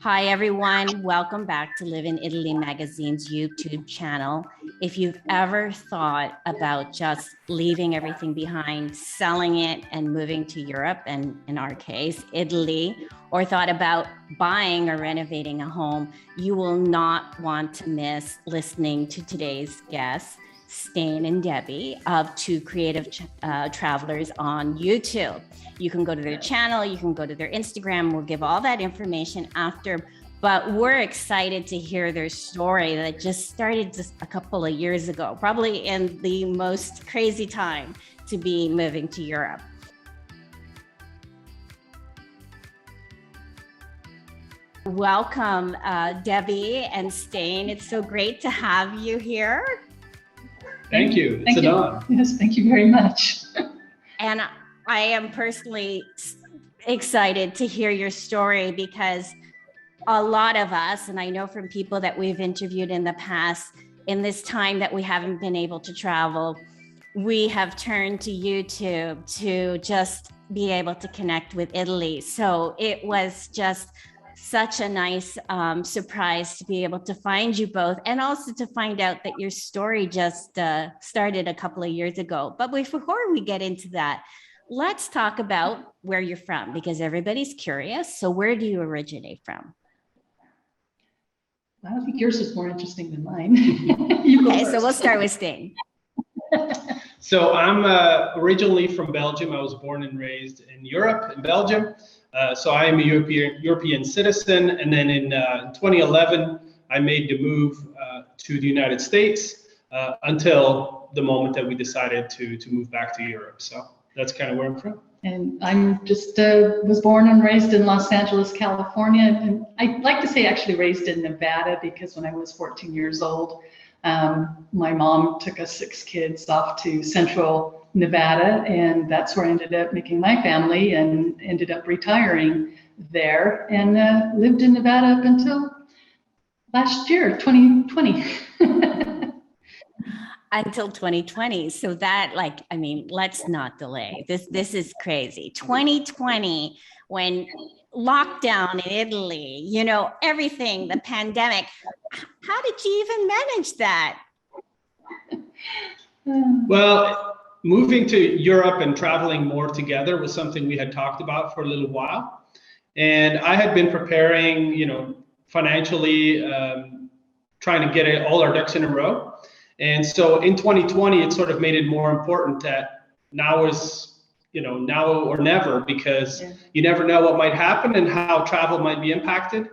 Hi, everyone. Welcome back to Live in Italy Magazine's YouTube channel. If you've ever thought about just leaving everything behind, selling it and moving to Europe, and in our case, Italy, or thought about buying or renovating a home, you will not want to miss listening to today's guests, Stijn and Debbie of Two Creative Travelers on YouTube. You can go to their channel, you can go to their Instagram. We'll give all that information after, but we're excited to hear their story that just started just a couple of years ago, probably in the most crazy time to be moving to Europe. Welcome, Debbie and Stijn. It's so great to have you here. Thank you. It's an honor. Yes, thank you very much. And I am personally excited to hear your story because a lot of us, and I know from people that we've interviewed in the past, in this time that we haven't been able to travel, we have turned to YouTube to just be able to connect with Italy. So it was just such a nice surprise to be able to find you both, and also to find out that your story just started a couple of years ago. But before we get into that, let's talk about where you're from, because everybody's curious. So where do you originate from? I think yours is more interesting than mine. Okay, so we'll start with Stijn. So I'm originally from Belgium. I was born and raised in Europe, in Belgium. So I am a European citizen. And then in 2011, I made the move to the United States until the moment that we decided to move back to Europe. So that's kind of where I'm from. And I'm just was born and raised in Los Angeles, California. And I like to say actually raised in Nevada, because when I was 14 years old, my mom took us 6 kids off to Central Nevada, and that's where I ended up making my family and ended up retiring there, and lived in Nevada up until last year, 2020. Until 2020. So that, like, I mean, let's not delay. This is crazy. 2020, when lockdown in Italy, you know, everything, the pandemic. How did you even manage that? Well, moving to Europe and traveling more together was something we had talked about for a little while. And I had been preparing, you know, financially, trying to get all our ducks in a row. And so in 2020, it sort of made it more important that now is, you know, now or never, because you never know what might happen and how travel might be impacted.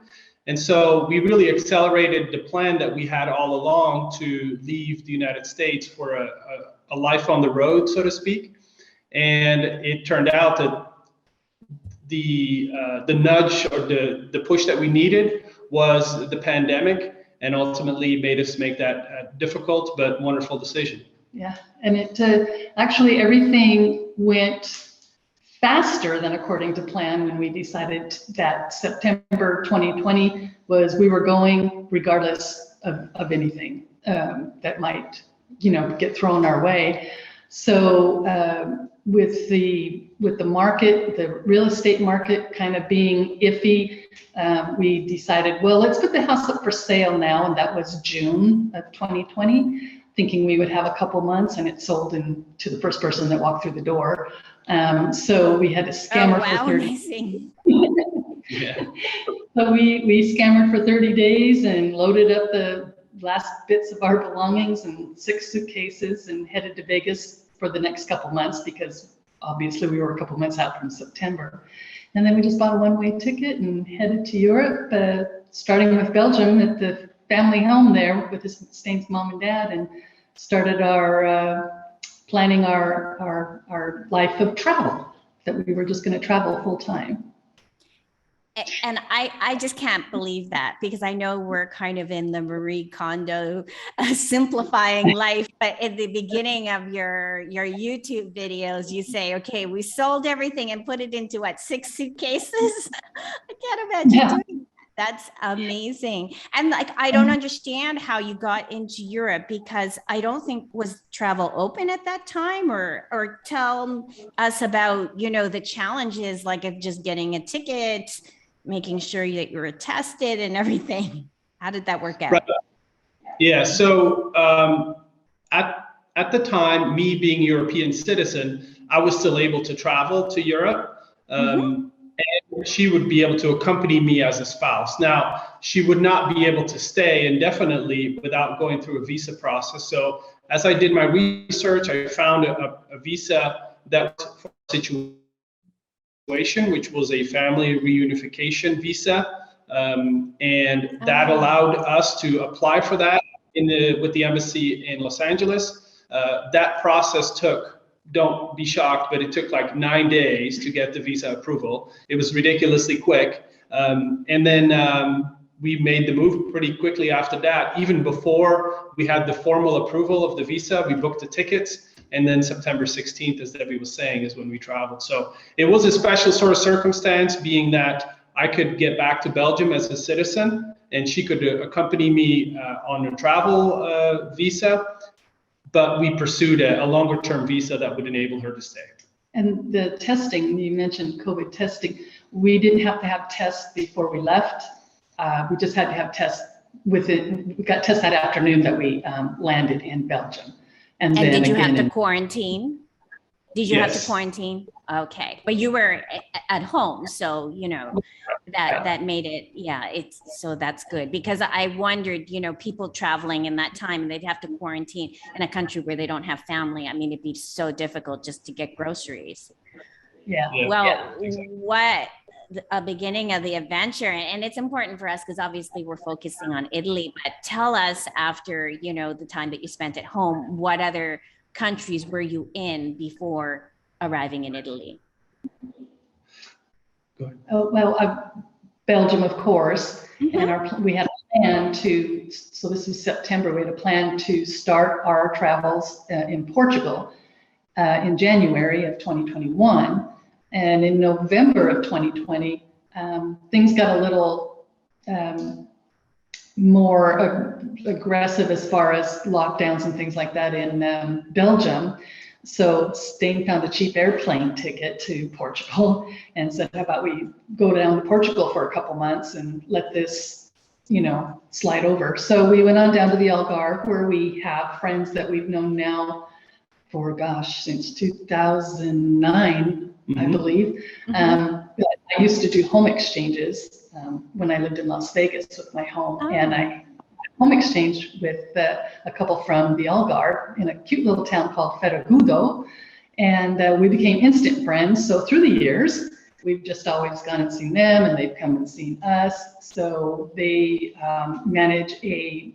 And so we really accelerated the plan that we had all along to leave the United States for a life on the road, so to speak. And it turned out that the nudge or the push that we needed was the pandemic, and ultimately made us make that difficult but wonderful decision. Yeah, and it actually everything went faster than according to plan when we decided that September 2020 was we were going regardless of anything that might, you know, get thrown our way. So with the market, the real estate market kind of being iffy, we decided, well, let's put the house up for sale now. And that was June of 2020, thinking we would have a couple months, and it sold to the first person that walked through the door. So we had to scam her for 30 days. Yeah. So we scammed her for 30 days and loaded up the last bits of our belongings in 6 suitcases and headed to Vegas for the next couple months, because obviously we were a couple months out from September. And then we just bought a one-way ticket and headed to Europe, starting with Belgium at the family home there with Stijn's mom and dad, and started our planning our life of travel, that we were just going to travel full time. And I just can't believe that, because I know we're kind of in the Marie Kondo simplifying life, but at the beginning of your YouTube videos, you say, okay, we sold everything and put it into 6 suitcases. I can't imagine doing that. That's amazing. And like, I don't understand how you got into Europe, because I don't think, was travel open at that time, or tell us about, you know, the challenges like of just getting a ticket making sure that you were tested and everything? How did that work out? Right. Yeah, so at the time, me being a European citizen, I was still able to travel to Europe. And she would be able to accompany me as a spouse. Now, she would not be able to stay indefinitely without going through a visa process. So as I did my research, I found a visa that was for a situation, which was a family reunification visa. And that allowed us to apply for that with the embassy in Los Angeles. That process took, don't be shocked, but it took like 9 days to get the visa approval. It was ridiculously quick. And then we made the move pretty quickly after that. Even before we had the formal approval of the visa, we booked the tickets. And then September 16th, as Debbie was saying, is when we traveled. So it was a special sort of circumstance, being that I could get back to Belgium as a citizen, and she could accompany me on a travel visa. But we pursued a longer term visa that would enable her to stay. And the testing, you mentioned COVID testing, we didn't have to have tests before we left. We just had to have tests within, we got tests that afternoon that we landed in Belgium. And then did you have to quarantine? Did you have to Yes. quarantine? Okay, but you were at home, so you know that made it. Yeah, so that's good, because I wondered, people traveling in that time, and they'd have to quarantine in a country where they don't have family. I mean, it'd be so difficult just to get groceries. Yeah. Well, what a beginning of the adventure, and it's important for us because obviously we're focusing on Italy. But tell us, after the time that you spent at home, what other countries were you in before arriving in Italy? Go ahead. Oh, well, Belgium, of course, and we had a plan to, so this is September, we had a plan to start our travels in Portugal in January of 2021. And in November of 2020, things got a little more aggressive as far as lockdowns and things like that in Belgium. So Stijn found a cheap airplane ticket to Portugal and said, how about we go down to Portugal for a couple months and let this, slide over. So we went on down to the Algarve, where we have friends that we've known now for, since 2009, I believe. I used to do home exchanges when I lived in Las Vegas with my home, and I home exchange with a couple from the Algarve in a cute little town called Ferragudo, and we became instant friends. So through the years, we've just always gone and seen them, and they've come and seen us. So they manage a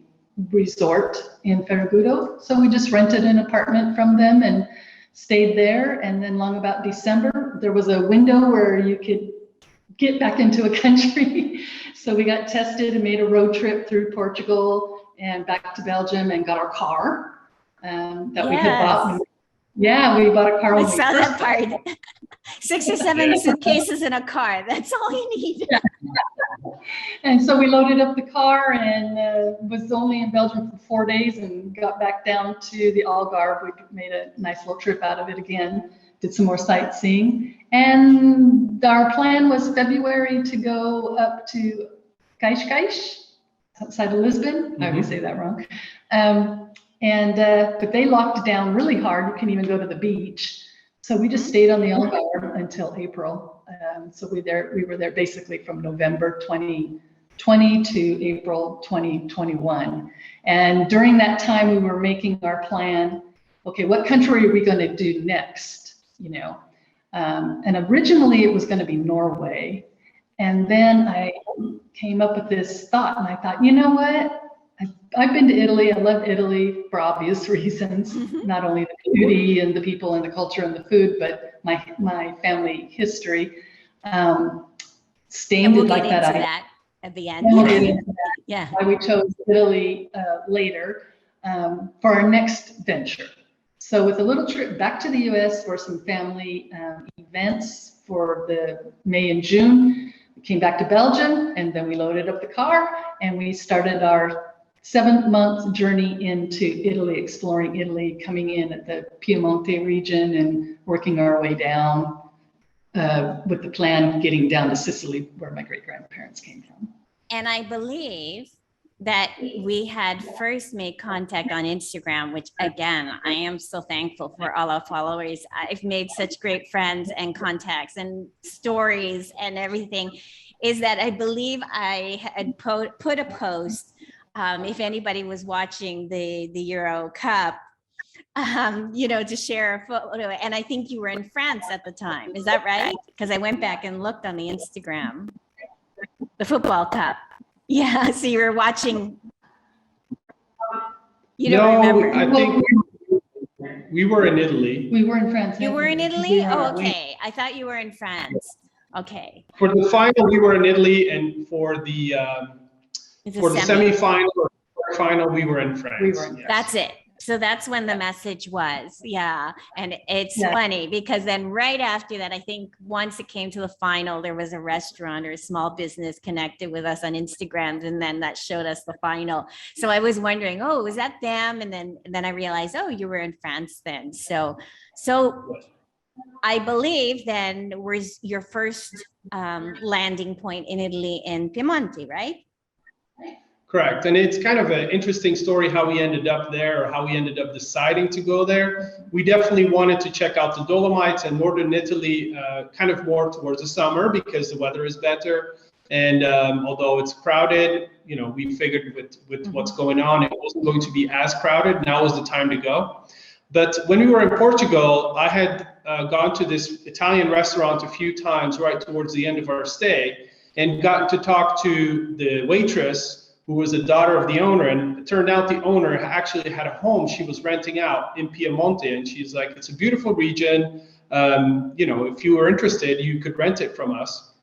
resort in Ferragudo. So we just rented an apartment from them and stayed there. And then long about December, there was a window where you could get back into a country. So we got tested and made a road trip through Portugal and back to Belgium and got our car that we had bought. Yeah, we bought a car. I saw that part. 6 or 7 suitcases in a car. That's all you need. Yeah. And so we loaded up the car and was only in Belgium for 4 days and got back down to the Algarve. We made a nice little trip out of it again, did some more sightseeing. And our plan was February to go up to Cascais, outside of Lisbon. I always say that wrong. But they locked it down really hard. You couldn't even go to the beach. So we just stayed on the Algarve until April. So we were there basically from November 2020 to April 2021. And during that time, we were making our plan. Okay, what country are we going to do next? And originally it was going to be Norway. And then I came up with this thought, and I thought, you know what? I've been to Italy. I love Italy for obvious reasons, not only the beauty and the people and the culture and the food, but my family history. Stijn did like that. That at the end. Yeah. We chose Italy later for our next venture. So with a little trip back to the US for some family events for the May and June, we came back to Belgium, and then we loaded up the car and we started our 7-month journey into Italy, exploring Italy, coming in at the Piemonte region and working our way down with the plan getting down to Sicily, where my great-grandparents came from. And I believe that we had first made contact on Instagram, which again, I am so thankful for all our followers. I've made such great friends and contacts and stories and everything, is that I believe I had put a post, if anybody was watching the Euro Cup, to share a photo. And I think you were in France at the time. Is that right? Because I went back and looked on the Instagram, the football cup. Yeah, so you were watching. You don't remember? I think we were in Italy. We were in France. You were in Italy? Oh, okay. I thought you were in France. Okay. For the final, we were in Italy, and for the semifinal or final, we were in France. We were in France. That's it. So that's when the message was, yeah. And it's funny because then right after that, I think once it came to the final, there was a restaurant or a small business connected with us on Instagram, and then that showed us the final. So I was wondering, oh, was that them? And then I realized, oh, you were in France then. So I believe then was your first landing point in Italy in Piemonte, right? Correct. And it's kind of an interesting story how we ended up there, or how we ended up deciding to go there. We definitely wanted to check out the Dolomites and northern Italy kind of more towards the summer because the weather is better. And although it's crowded, we figured with what's going on, it wasn't going to be as crowded. Now is the time to go. But when we were in Portugal, I had gone to this Italian restaurant a few times right towards the end of our stay and got to talk to the waitress, who was the daughter of the owner. And it turned out the owner actually had a home she was renting out in Piemonte. And she's like, it's a beautiful region. If you were interested, you could rent it from us,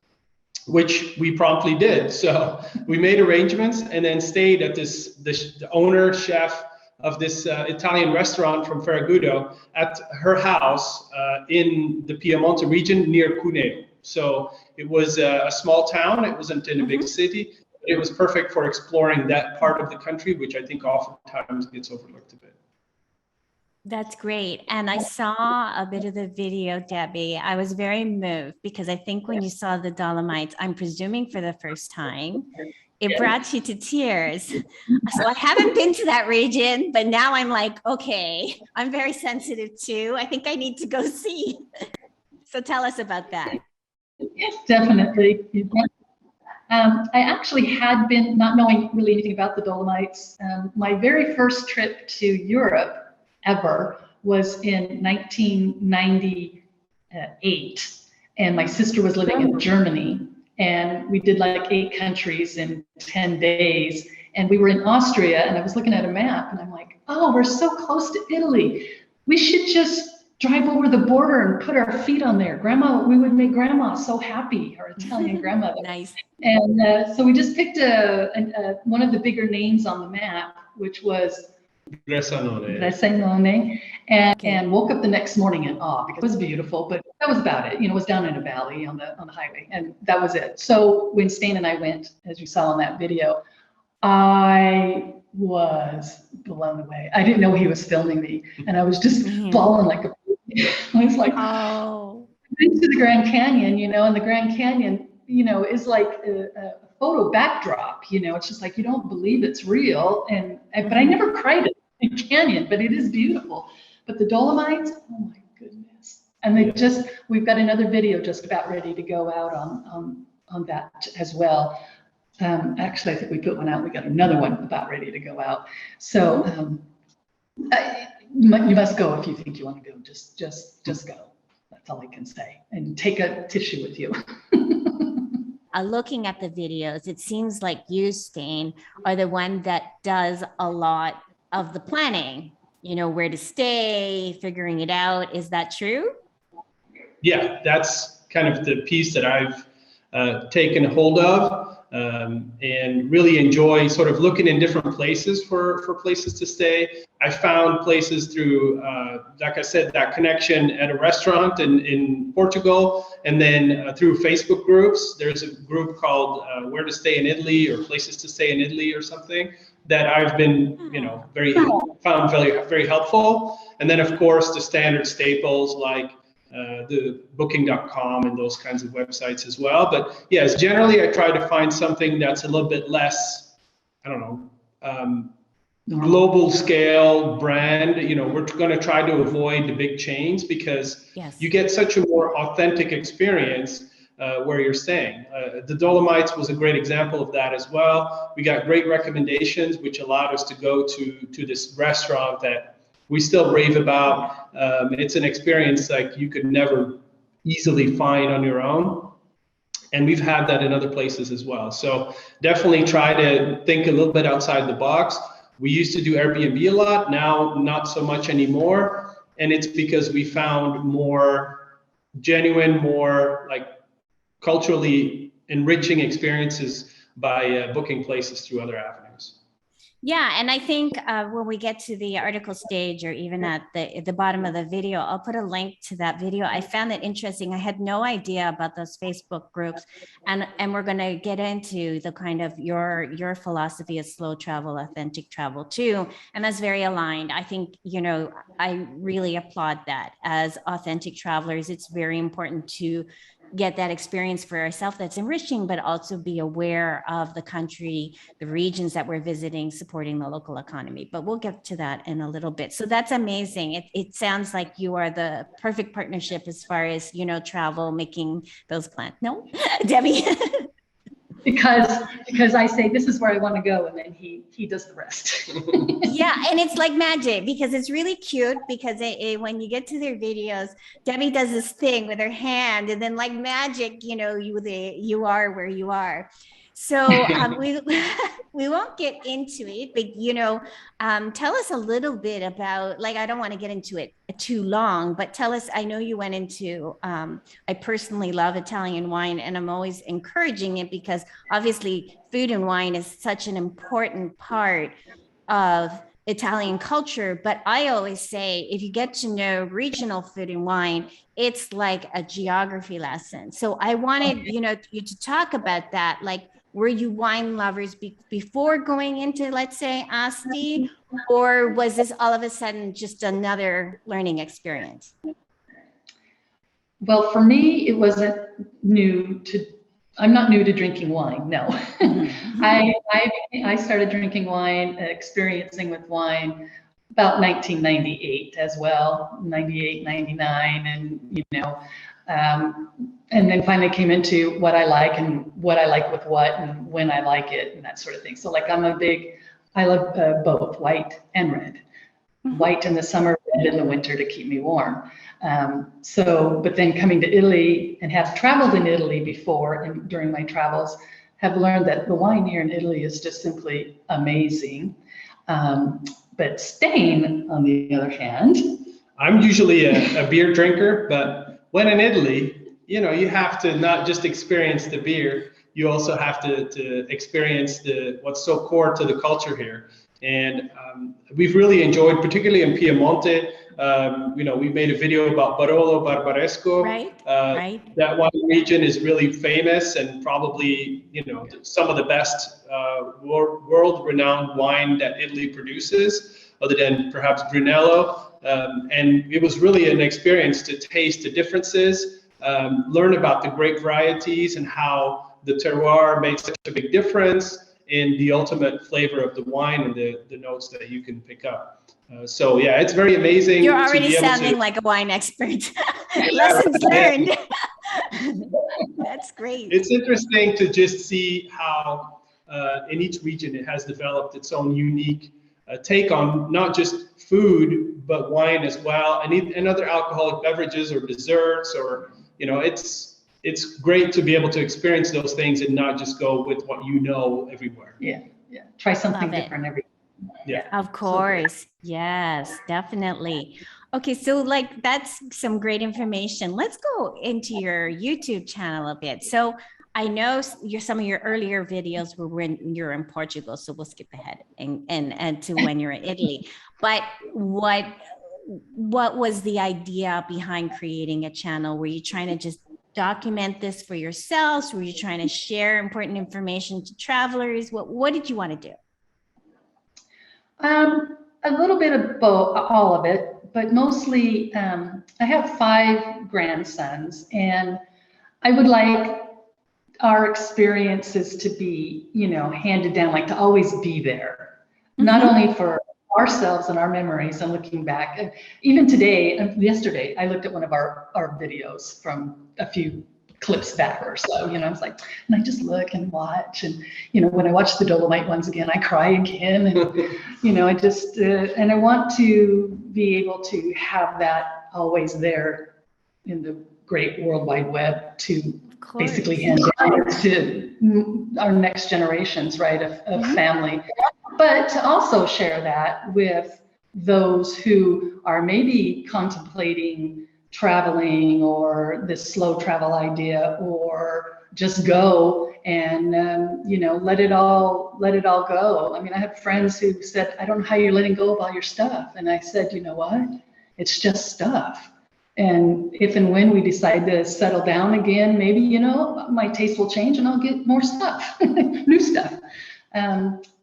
which we promptly did. So we made arrangements and then stayed at the owner, chef of this Italian restaurant from Ferragudo at her house in the Piemonte region near Cuneo. So it was a small town. It wasn't in a big city. It was perfect for exploring that part of the country, which I think oftentimes gets overlooked a bit. That's great. And I saw a bit of the video, Debbie. I was very moved because I think when you saw the Dolomites, I'm presuming for the first time, it brought you to tears. So I haven't been to that region, but now I'm like, okay, I'm very sensitive too. I think I need to go see. So tell us about that. Yes, definitely. I actually had been, not knowing really anything about the Dolomites, my very first trip to Europe ever was in 1998. And my sister was living in Germany. And we did like 8 countries in 10 days. And we were in Austria, and I was looking at a map, and I'm like, oh, we're so close to Italy. We should just drive over the border and put our feet on there. We would make grandma so happy, our Italian grandmother. Nice. And so we just picked one of the bigger names on the map, which was Gresanone, and woke up the next in awe because it was beautiful, but that was about it. It was down in a valley on the highway, and that was it. So when Stijn and I went, as you saw in that video, I was blown away. I didn't know he was filming me, and I was just bawling like a I was like, oh, into the Grand Canyon, and the Grand Canyon, is like a photo backdrop, it's just like, you don't believe it's real. But I never cried in the canyon, but it is beautiful. But the Dolomites, oh my goodness. And we've got another video just about ready to go out on that as well. Actually, I think we put one out. We got another one about ready to go out. So you must go if you think you want to go. Just go. That's all I can say. And take a tissue with you. Looking at the videos, it seems like you, Stijn, are the one that does a lot of the planning. Where to stay, figuring it out. Is that true? Yeah, that's kind of the piece that I've taken hold of. And really enjoy sort of looking in different places for places to stay. I found places through, like I said, that connection at a restaurant in Portugal, and then through Facebook groups. There's a group called Where to Stay in Italy, or Places to Stay in Italy, or something, that I've been, found very, very helpful. And then of course the standard staples like the booking.com and those kinds of websites as well. But yes, generally I try to find something that's a little bit less, I don't know, global scale brand. You know, we're going to try to avoid the big chains because you get such a more authentic experience where you're staying. The Dolomites was a great example of that as well. We got great recommendations, which allowed us to go to this restaurant that we still rave about. It's an experience like you could never easily find on your own. And we've had that in other places as well. So definitely try to think a little bit outside the box. We used to do Airbnb a lot, now not so much anymore. And it's because we found more genuine, more like culturally enriching experiences by booking places through other avenues. Yeah, and I think when we get to the article stage or even at the bottom of the video, I'll put a link to that video. I found it interesting. I had no idea about those Facebook groups, and we're going to get into the kind of your philosophy of slow travel, authentic travel too, and that's very aligned. I think, you know, I really applaud that. As authentic travelers, it's very important to get that experience for ourselves that's enriching, but also be aware of the country, the regions that we're visiting, supporting the local economy. But we'll get to that in a little bit. So that's amazing. It sounds like you are the perfect partnership as far as, you know, travel, making those plans. No, Debbie? Because I say, this is where I want to go, and then he does the rest. Yeah, and it's like magic because it's really cute because when you get to their videos, Debbie does this thing with her hand, and then like magic, you know, you are where you are. So we won't get into it, but, you know, tell us a little bit about, like, I don't want to get into it too long, but tell us, I know you went into, I personally love Italian wine, and I'm always encouraging it because obviously food and wine is such an important part of Italian culture. But I always say, if you get to know regional food and wine, it's like a geography lesson. So I wanted, you know, you to talk about that. Like, were you wine lovers before going into, let's say, Asti, or was this all of a sudden just another learning experience? Well, for me, it wasn't I'm not new to drinking wine, no. Mm-hmm. I started drinking wine, experiencing with wine about 1998 as well, 98, 99, and, you know, and then finally came into what I like and what I like with what and when I like it and that sort of thing. So like I love both white and red. Mm-hmm. White in the summer, red in the winter to keep me warm. But then coming to Italy and have traveled in Italy before and during my travels, have learned that the wine here in Italy is just simply amazing. But Stijn, on the other hand. I'm usually a beer drinker, but when in Italy, you know, you have to not just experience the beer, you also have to experience what's so core to the culture here. And we've really enjoyed, particularly in Piemonte, you know, we made a video about Barolo Barbaresco. Right. That one region is really famous and probably, you know, some of the best world-renowned wine that Italy produces, other than perhaps Brunello. And it was really an experience to taste the differences, learn about the grape varieties and how the terroir made such a big difference in the ultimate flavor of the wine and the notes that you can pick up. So yeah, it's very amazing. You're already sounding like a wine expert. Lessons learned. That's great. It's interesting to just see how in each region it has developed its own unique take on not just food, but wine as well, and other alcoholic beverages or desserts, or, you know, it's great to be able to experience those things and not just go with what you know everywhere. Yeah. Try something different every. Yeah. Of course. So yes, definitely. Okay, so like that's some great information. Let's go into your YouTube channel a bit. So I know some of your earlier videos were when you're in Portugal, so we'll skip ahead and to when you're in Italy. But what was the idea behind creating a channel? Were you trying to just document this for yourselves? Were you trying to share important information to travelers? What did you want to do? A little bit of both, all of it. but mostly I have 5 grandsons, and I would like our experiences to be, you know, handed down, like to always be there, not only for ourselves and our memories and looking back. And even today, yesterday, I looked at one of our videos from a few clips back or so, you know, I was like, and I just look and watch, and, you know, when I watch the Dolomite ones again, I cry again, and, you know, I just, and I want to be able to have that always there in the great World Wide Web to basically hand down to our next generations, right, of family, but to also share that with those who are maybe contemplating traveling, or this slow travel idea, or just go and you know, let it all go. I mean, I have friends who said, I don't know how you're letting go of all your stuff, and I said, you know what, it's just stuff. And if and when we decide to settle down again, maybe, you know, my taste will change and I'll get more stuff, new stuff.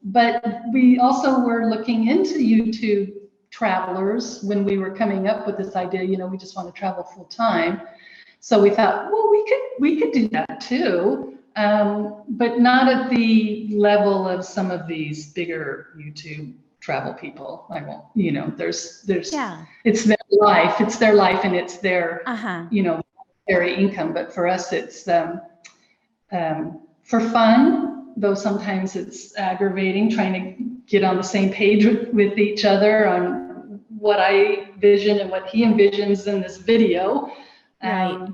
But we also were looking into YouTube travelers when we were coming up with this idea, you know, we just want to travel full time. So we thought, well, we could do that too, but not at the level of some of these bigger YouTube travel people. I won't, you know, there's it's their life, and it's their, you know, their income. But for us, it's for fun, though sometimes it's aggravating trying to get on the same page with each other on what I vision and what he envisions in this video. Right.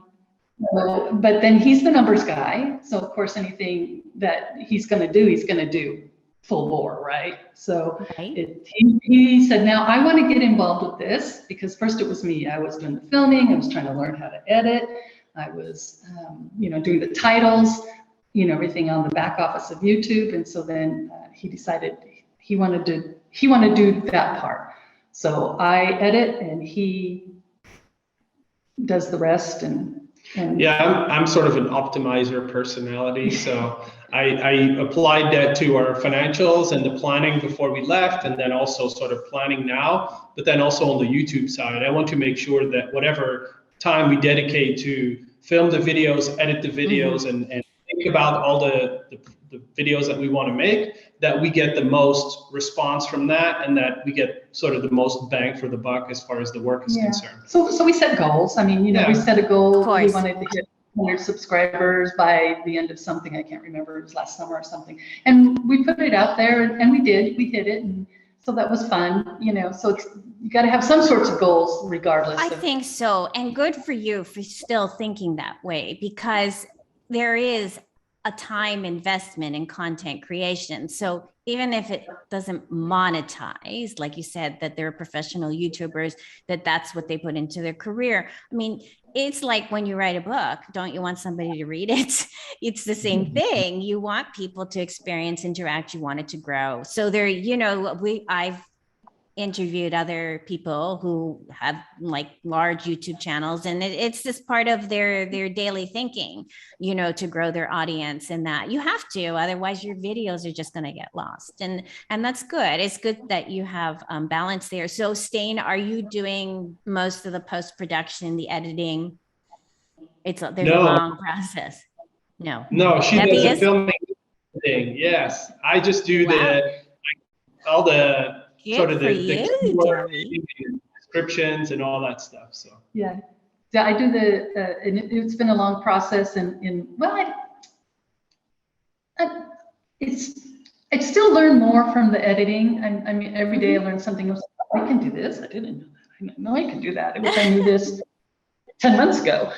But then he's the numbers guy, so of course anything that he's going to do full bore, right? So he said, now I want to get involved with this, because first it was me. I was doing the filming. I was trying to learn how to edit. I was, you know, doing the titles, you know, everything on the back office of YouTube. And so then he decided he wanted to do that part. So I edit and he does the rest. And yeah, I'm sort of an optimizer personality, so I applied that to our financials and the planning before we left, and then also sort of planning now, but then also on the YouTube side, I want to make sure that whatever time we dedicate to film the videos, edit the videos, and think about all the videos that we want to make, that we get the most response from that, and that we get sort of the most bang for the buck as far as the work is concerned. So we set goals. I mean, you know, we set a goal. We wanted to hit 100 subscribers by the end of something. I can't remember. It was last summer or something. And we put it out there, and we did. We hit it, and so that was fun. You know, so it's, you got to have some sorts of goals regardless. I think so, and good for you for still thinking that way, because there is a time investment in content creation. So even if it doesn't monetize, like you said, that they're professional YouTubers, that's what they put into their career. I mean, it's like when you write a book, don't you want somebody to read it? It's the same thing. You want people to experience, interact, you want it to grow. So there, you know, I've interviewed other people who have like large YouTube channels, and it's just part of their daily thinking, you know, to grow their audience, and that you have to, otherwise your videos are just going to get lost. And that's good. It's good that you have balance there. So Stijn, are you doing most of the post-production, the editing? There's a long process. No, she does the filming thing. Yes, I just do all the sort of the descriptions and all that stuff. So yeah, I do and it's been a long process, and well, I still learn more from the editing. I mean, every day I learn something else. I can do this. I didn't know that. I know I can do that. I wish I knew this 10 months ago.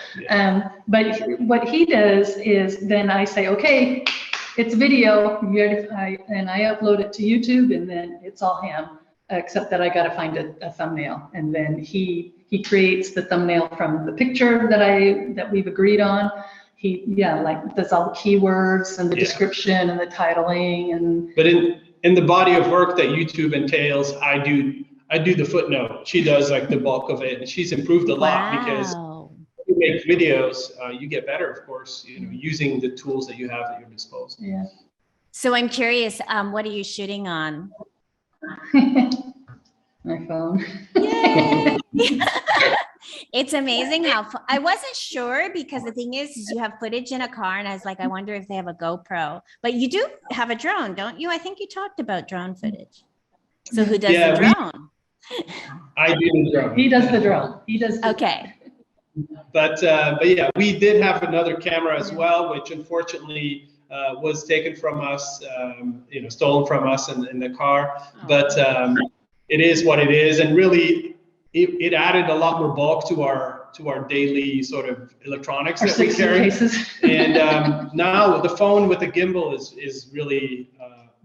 But what he does is then I say, okay, it's video, and I upload it to YouTube, and then it's all him, except that I got to find a thumbnail, and then he creates the thumbnail from the picture that we've agreed on. He like does all the keywords and the description and the titling, but in the body of work that YouTube entails, I do the footnote. She does like the bulk of it, and she's improved a lot because you make videos, you get better, of course, you know, using the tools that you have at your disposal. Yeah. So I'm curious, what are you shooting on? my phone. Yay! It's amazing how I wasn't sure, because the thing is you have footage in a car, and I was like, I wonder if they have a GoPro. But you do have a drone, don't you? I think you talked about drone footage. So who does the drone? I do the drone. He does the drone. He does. Okay. But yeah, we did have another camera as well, which unfortunately was taken from us, stolen from us in the car. Oh. But it is what it is, and really, it added a lot more bulk to our daily sort of electronics that we carry. And now the phone with the gimbal is really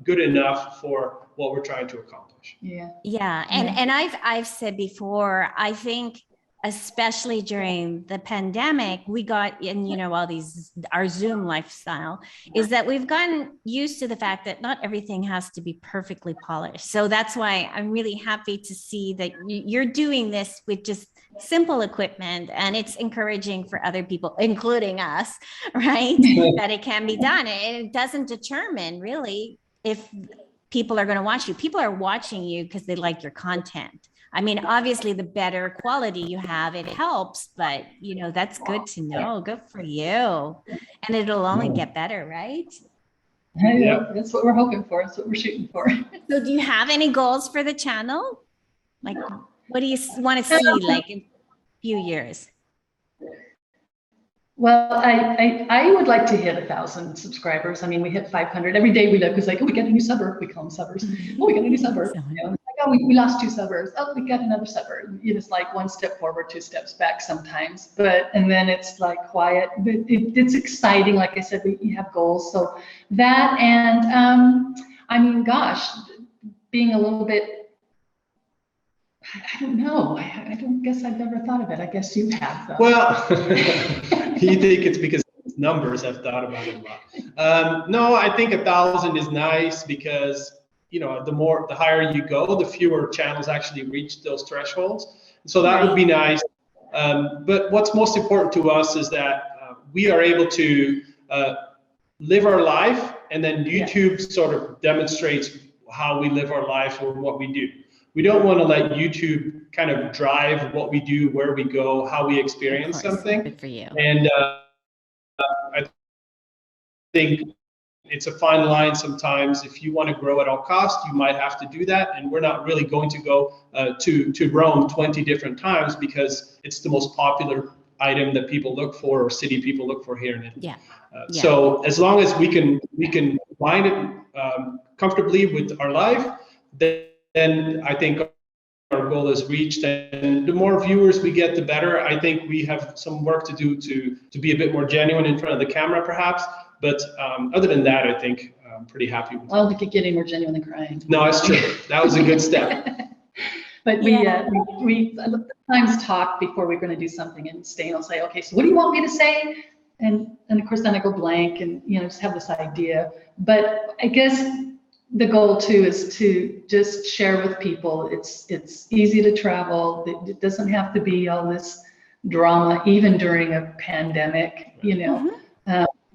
good enough for what we're trying to accomplish. Yeah, and I've said before, I think especially during the pandemic, we got in, all these, our Zoom lifestyle is that we've gotten used to the fact that not everything has to be perfectly polished. So that's why I'm really happy to see that you're doing this with just simple equipment, and it's encouraging for other people, including us, right? That it can be done. And it doesn't determine really if people are going to watch you. People are watching you because they like your content. I mean, obviously, the better quality you have, it helps, but that's good to know. Good for you. And it'll only get better, right? Yeah, that's what we're hoping for. That's what we're shooting for. So do you have any goals for the channel? Like, what do you want to see like in a few years? Well, I would like to hit 1,000 subscribers. I mean, we hit 500 every day. We look, it's like, oh, we got a new suburb. We call them suburbs. Oh, we got a new suburb. Like, oh, we lost 2 suburbs. Oh, we got another suburb. It's like 1 step forward, 2 steps back sometimes. And then it's like quiet. But it's exciting. Like I said, we have goals. So that, and I mean, gosh, being a little bit, I don't know. I don't guess I've never thought of it. I guess you have, though. Well, you think it's because numbers. I've thought about it a lot. No, I think 1,000 is nice because, the higher you go, the fewer channels actually reach those thresholds. So that would be nice. But what's most important to us is that we are able to live our life, and then YouTube sort of demonstrates how we live our life or what we do. We don't want to let YouTube kind of drive what we do, where we go, how we experience something. Good for you. And I think it's a fine line sometimes. If you want to grow at all costs, you might have to do that. And we're not really going to go to Rome 20 different times because it's the most popular item that people look for, or city people look for here in Italy. So as long as we can combine it comfortably with our life, then I think our goal is reached. And the more viewers we get, the better. I think we have some work to do to be a bit more genuine in front of the camera, perhaps. But other than that, I think I'm pretty happy with it. I don't think it get any more genuine than crying. No, it's true. That was a good step. But we sometimes talk before we're going to do something, and Stijn will say, okay, so what do you want me to say? And of course, then I go blank and, just have this idea. But I guess the goal too is to just share with people. It's easy to travel. It doesn't have to be all this drama, even during a pandemic,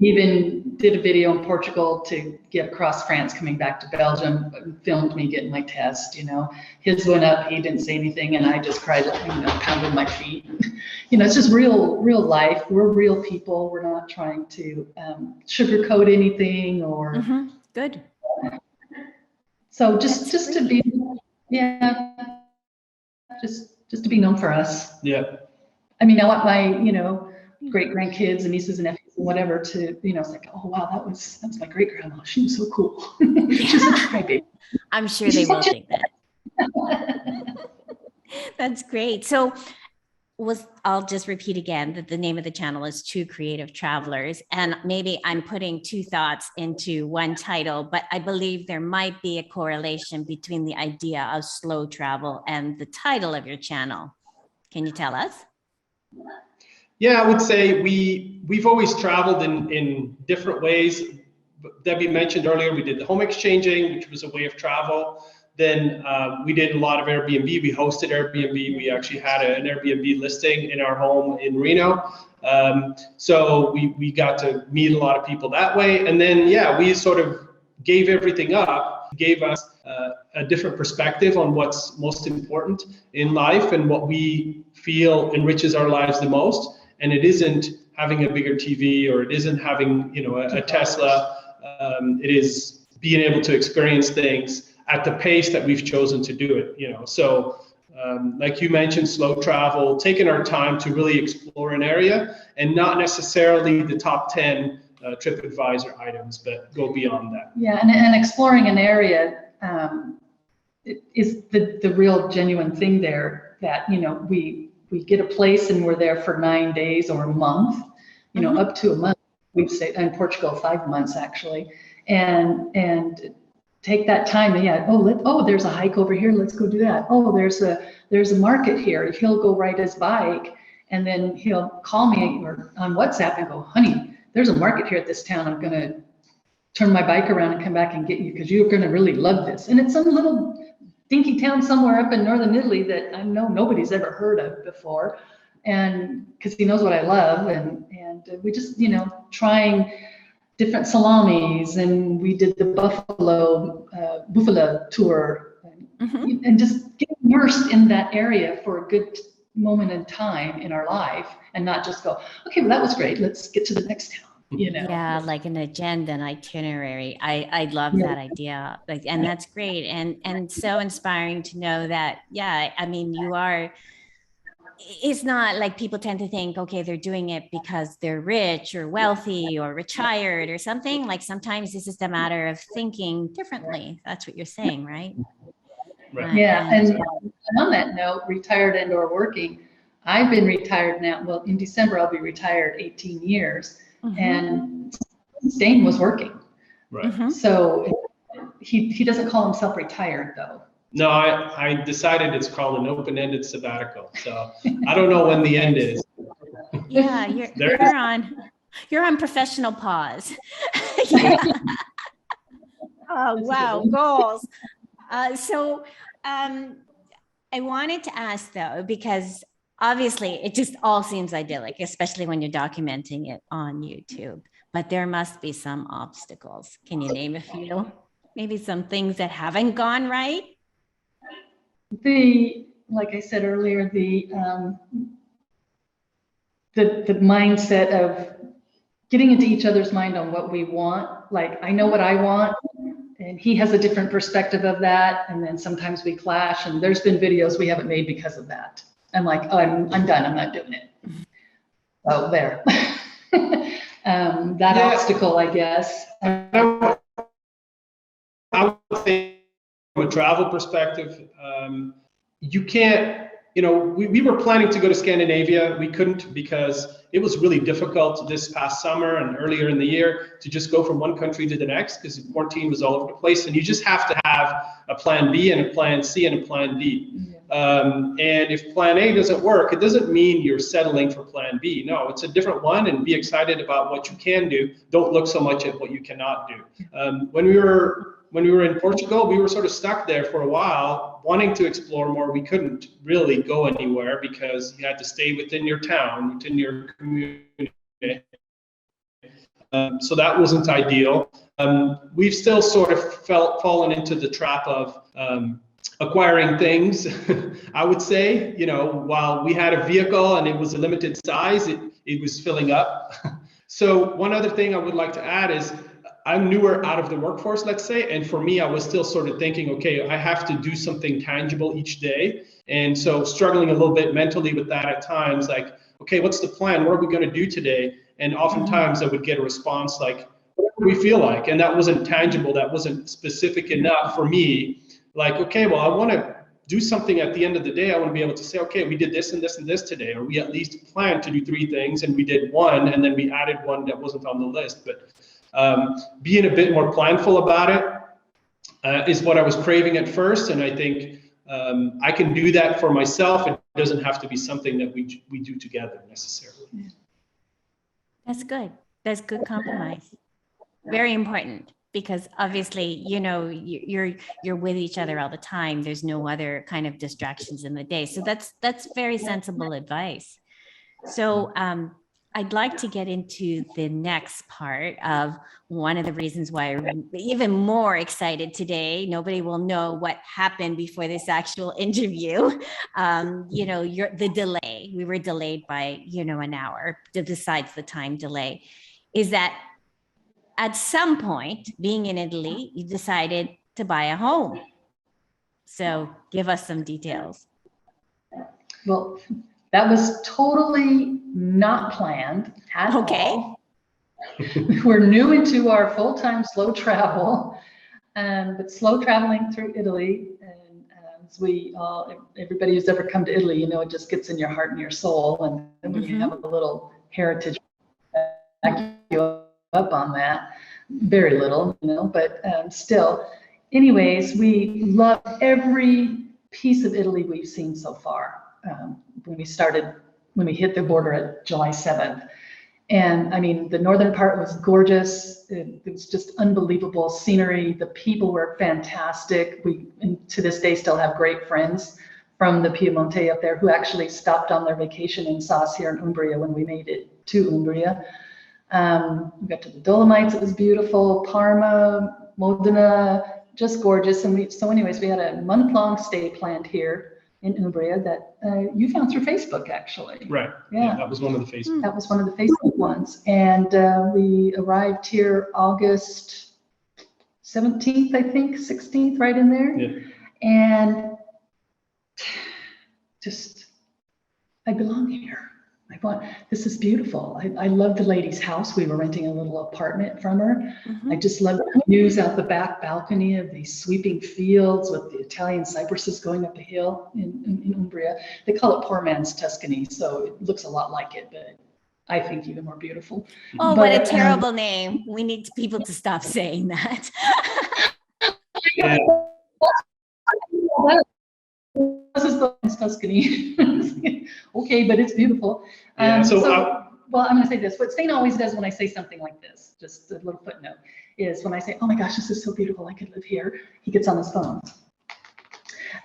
Even did a video in Portugal to get across France, coming back to Belgium, filmed me getting my test, His went up, he didn't say anything, and I just cried, pounded my feet. It's just real life. We're real people. We're not trying to sugarcoat anything or. Good. So just to be, just to be known for us. Yeah. I mean, I want my, great grandkids and nieces and nephews and whatever to, it's like, oh wow, that was my great grandma. She was so cool. She's such a great baby. I'm sure they will think that. That's great. So I'll just repeat again that the name of the channel is Two Creative Travelers, and maybe I'm putting 2 thoughts into one title, but I believe there might be a correlation between the idea of slow travel and the title of your channel. Can you tell us? Yeah, I would say we've always traveled in different ways. Debbie mentioned earlier, we did the home exchanging, which was a way of travel. Then we did a lot of Airbnb. We hosted Airbnb. We actually had an Airbnb listing in our home in Reno. So we got to meet a lot of people that way. And then, we sort of gave everything up gave us a different perspective on what's most important in life and what we feel enriches our lives the most. And it isn't having a bigger TV, or it isn't having, you know, a Tesla. It is being able to experience things at the pace that we've chosen to do it, you know. So like you mentioned, slow travel, taking our time to really explore an area, and not necessarily the top 10 TripAdvisor items, but go beyond that. Yeah, and exploring an area is the real genuine thing there, that, you know, we get a place and we're there for 9 days or a month, you know, up to a month. We'd say in Portugal 5 months actually, and take that time. And yeah, oh, there's a hike over here, let's go do that. Oh, there's a market here. He'll go ride his bike, and then he'll call me or on WhatsApp and go, honey, there's a market here at this town. I'm gonna turn my bike around and come back and get you because you're gonna really love this. And it's some little dinky town somewhere up in northern Italy that I know nobody's ever heard of before, and because he knows what I love, and we just, you know, trying different salamis, and we did the buffalo tour, and just get immersed in that area for a good moment in time in our life, and not just go, okay, well, that was great, let's get to the next town, you know. Yeah, like an agenda, an itinerary. I love that idea. Like, and that's great, and so inspiring to know that, yeah, I mean, you are, it's not like people tend to think, okay, they're doing it because they're rich or wealthy or retired or something. Like, sometimes it's just a matter of thinking differently. That's what you're saying, right? Right. Yeah, and on that note, retired and or working, I've been retired now. Well, in December, I'll be retired 18 years. And Stijn was working. Right. So he doesn't call himself retired though. No, I decided it's called an open-ended sabbatical. So I don't know when the end is. Yeah, you're on professional pause. Oh, wow, goals. So I wanted to ask though, because obviously it just all seems idyllic, especially when you're documenting it on YouTube, but there must be some obstacles. Can you name a few? Maybe some things that haven't gone right? Like I said earlier, the mindset of getting into each other's mind on what we want. Like, I know what I want, and he has a different perspective of that. And then sometimes we clash, and there's been videos we haven't made because of that. I'm like, oh, I'm done. I'm not doing it. Oh, there. That obstacle, I guess. I would say from a travel perspective, you can't, you know, we were planning to go to Scandinavia. We couldn't because it was really difficult this past summer and earlier in the year to just go from one country to the next because quarantine was all over the place. And you just have to have a plan B and a plan C and a plan D. And if plan A doesn't work, it doesn't mean you're settling for plan B. No, it's a different one, and be excited about what you can do. Don't look so much at what you cannot do. When we were in Portugal, we were sort of stuck there for a while, wanting to explore more. We couldn't really go anywhere because you had to stay within your town, within your community. So that wasn't ideal. We've still sort of fallen into the trap of acquiring things, I would say. You know, while we had a vehicle and it was a limited size, it was filling up. So one other thing I would like to add is I'm newer out of the workforce, let's say, and for me, I was still sort of thinking, okay, I have to do something tangible each day. And so struggling a little bit mentally with that at times, like, okay, what's the plan? What are we going to do today? And oftentimes I would get a response like, whatever we feel like. And that wasn't tangible. That wasn't specific enough for me. Like, okay, well, I want to do something at the end of the day. I want to be able to say, okay, we did this and this and this today, or we at least planned to do 3 things and we did 1, and then we added 1 that wasn't on the list. But being a bit more planful about it is what I was craving at first. And I think I can do that for myself. It doesn't have to be something that we do together necessarily. That's good. That's good compromise. Very important, because obviously, you know, you're with each other all the time. There's no other kind of distractions in the day. So that's very sensible advice. So I'd like to get into the next part of one of the reasons why I'm even more excited today. Nobody will know what happened before this actual interview. The delay, we were delayed by, an hour, besides the time delay, is that at some point, being in Italy, you decided to buy a home. So give us some details. Well, that was totally not planned at all. We're new into our full-time slow travel, but slow traveling through Italy. And everybody who's ever come to Italy, it just gets in your heart and your soul. And when you have a little heritage, back you up on that, very little, but still. Anyways, we love every piece of Italy we've seen so far. When we hit the border at July 7th. And I mean, the northern part was gorgeous. It was just unbelievable scenery. The people were fantastic. And to this day, still have great friends from the Piemonte up there who actually stopped on their vacation and saw us here in Umbria when we made it to Umbria. We got to the Dolomites, it was beautiful. Parma, Modena, just gorgeous. And so anyways, we had a month-long stay planned here in Umbria that you found through Facebook, actually. Right. Yeah, that was one of the Facebook. That was one of the Facebook ones. And we arrived here August 17th, I think, 16th, right in there. Yeah. And I belong here. This is beautiful. I love the lady's house. We were renting a little apartment from her. I just love the views out the back balcony of these sweeping fields with the Italian cypresses going up the hill in Umbria. They call it poor man's Tuscany, so it looks a lot like it, but I think even more beautiful. Oh, what a terrible name. We need people to stop saying that. Yeah. This is the Tuscany. Okay, but it's beautiful. Yeah, well, I'm going to say this. What Stijn always does when I say something like this, just a little footnote, is when I say, oh my gosh, this is so beautiful, I could live here, he gets on his phone.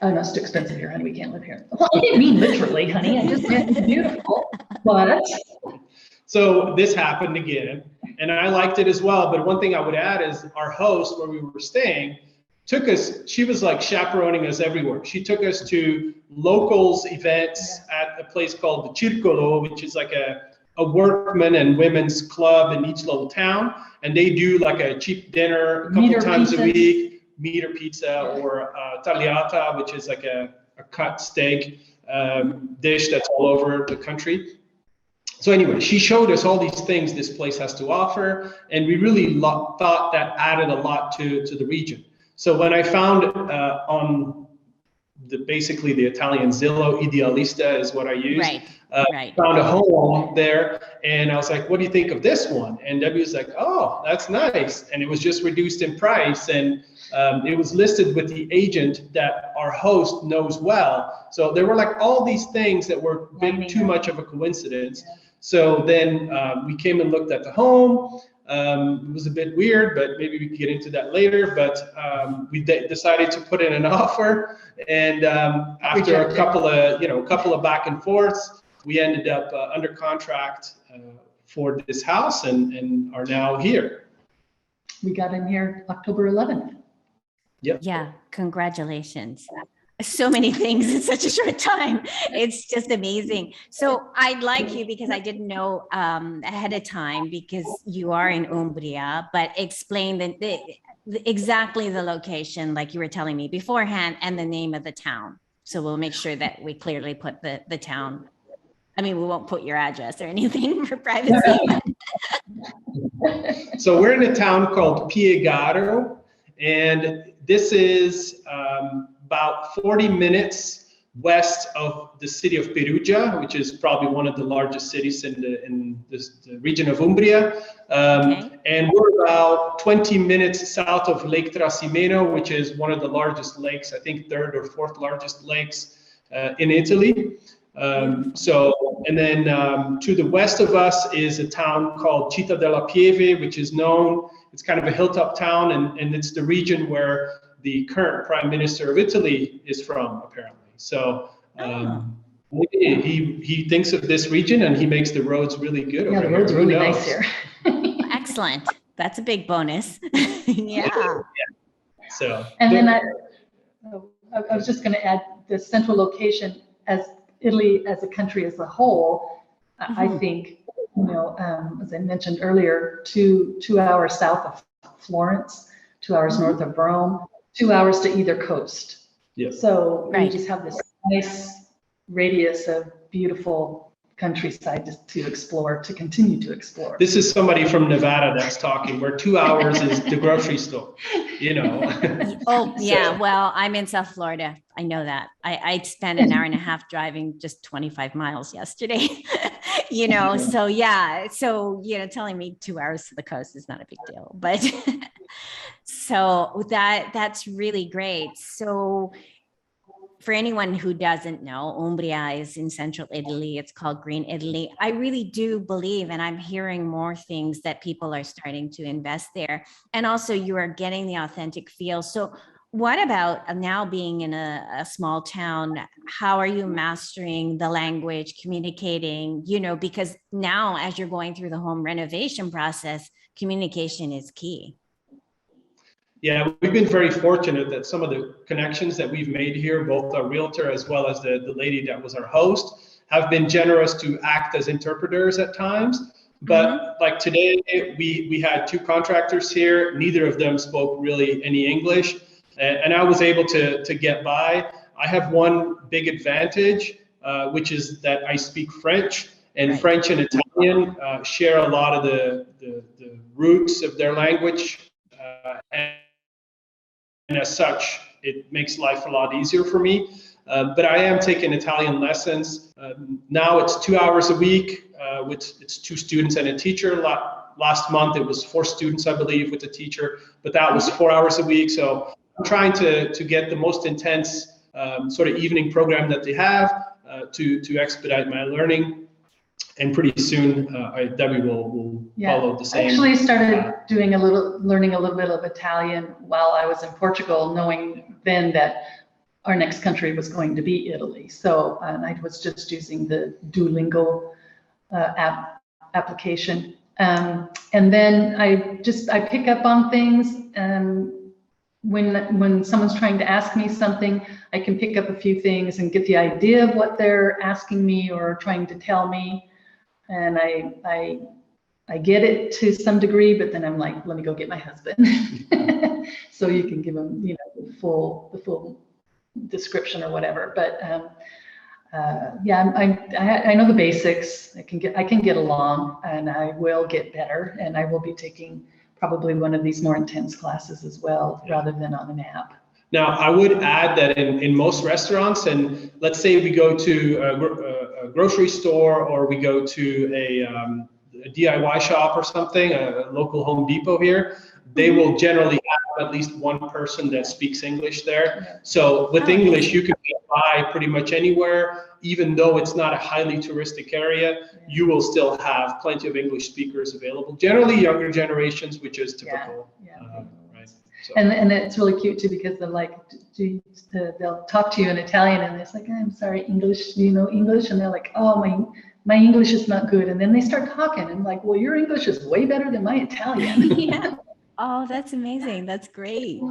Oh, no, it's too expensive here, honey, we can't live here. Well, I didn't mean literally, honey, I just meant it's beautiful, but... So this happened again, and I liked it as well, but one thing I would add is our host, where we were staying, she was like chaperoning us everywhere. She took us to locals events at a place called the Circolo, which is like a workman and women's club in each little town. And they do like a cheap dinner a couple times a week, meat or pizza, or tagliata, which is like a cut steak dish that's all over the country. So anyway, she showed us all these things this place has to offer. And we really thought that added a lot to the region. So when I found on basically the Italian Zillow, Idealista is what I used. Right. Found a home there, and I was like, "What do you think of this one?" And Debbie was like, "Oh, that's nice." And it was just reduced in price, and it was listed with the agent that our host knows well. So there were like all these things that were a bit too much of a coincidence. Yeah. So then we came and looked at the home. It was a bit weird, but maybe we can get into that later. But we decided to put in an offer, and after a couple of back and forths, we ended up under contract for this house, and are now here. We got in here October 11th. Yep. Yeah, congratulations. So many things in such a short time. It's just amazing. So I'd like you, because I didn't know ahead of time, because you are in Umbria, but explain exactly the location, like you were telling me beforehand, and the name of the town. So we'll make sure that we clearly put the town. I mean, we won't put your address or anything for privacy. So we're in a town called Piegaro, and this is about 40 minutes west of the city of Perugia, which is probably one of the largest cities in the region of Umbria. And we're about 20 minutes south of Lake Trasimeno, which is one of the largest lakes, I think third or fourth largest lakes in Italy. And then to the west of us is a town called Città della Pieve, which is known, it's kind of a hilltop town, and it's the region where the current prime minister of Italy is from, apparently. So He thinks of this region and he makes the roads really good. Yeah, the roads are really nice here. Excellent. That's a big bonus. Yeah. So. And then I was just going to add the central location as Italy as a country as a whole. I think, as I mentioned earlier, 2 hours south of Florence, 2 hours north of Rome, 2 hours to either coast. Yeah. So we just have this nice radius of beautiful countryside to explore, to continue to explore. This is somebody from Nevada that's talking, where 2 hours is the grocery store, Oh, yeah. Well, I'm in South Florida. I know that. I spent an hour and a half driving just 25 miles yesterday, so yeah. So, telling me 2 hours to the coast is not a big deal, but so that's really great. So for anyone who doesn't know, Umbria is in central Italy. It's called Green Italy. I really do believe, and I'm hearing more things that people are starting to invest there. And also you are getting the authentic feel. So what about now being in a small town? How are you mastering the language, communicating, because now as you're going through the home renovation process, communication is key. Yeah, we've been very fortunate that some of the connections that we've made here, both our realtor as well as the lady that was our host, have been generous to act as interpreters at times. But like today, we had 2 contractors here. Neither of them spoke really any English. And I was able to get by. I have one big advantage, which is that I speak French, and French and Italian share a lot of the roots of their language. And as such, it makes life a lot easier for me. But I am taking Italian lessons. Now it's 2 hours a week, it's 2 students and a teacher. Last month it was 4 students, I believe, with a teacher, but that was 4 hours a week. So I'm trying to get the most intense sort of evening program that they have to expedite my learning. And pretty soon, Debbie will follow the same. I actually started learning a little bit of Italian while I was in Portugal, knowing then that our next country was going to be Italy. So I was just using the Duolingo application. And then I pick up on things. When someone's trying to ask me something, I can pick up a few things and get the idea of what they're asking me or trying to tell me. And I get it to some degree, but then I'm like, let me go get my husband. So you can give him, the full description or whatever. But I know the basics. I can get along, and I will get better. And I will be taking probably one of these more intense classes as well, rather than on an app. Now, I would add that in most restaurants, and let's say we go to a grocery store or we go to a DIY shop or something, a local Home Depot here, they will generally have at least one person that speaks English there. So with English, you can get by pretty much anywhere, even though it's not a highly touristic area, you will still have plenty of English speakers available. Generally younger generations, which is typical. Right. So. And it's really cute too, because they're like, they'll talk to you in Italian and it's like, I'm sorry, English, do you know English? And they're like, oh, my English is not good. And then they start talking and I'm like, well, your English is way better than my Italian. Yeah. Oh, that's amazing. That's great.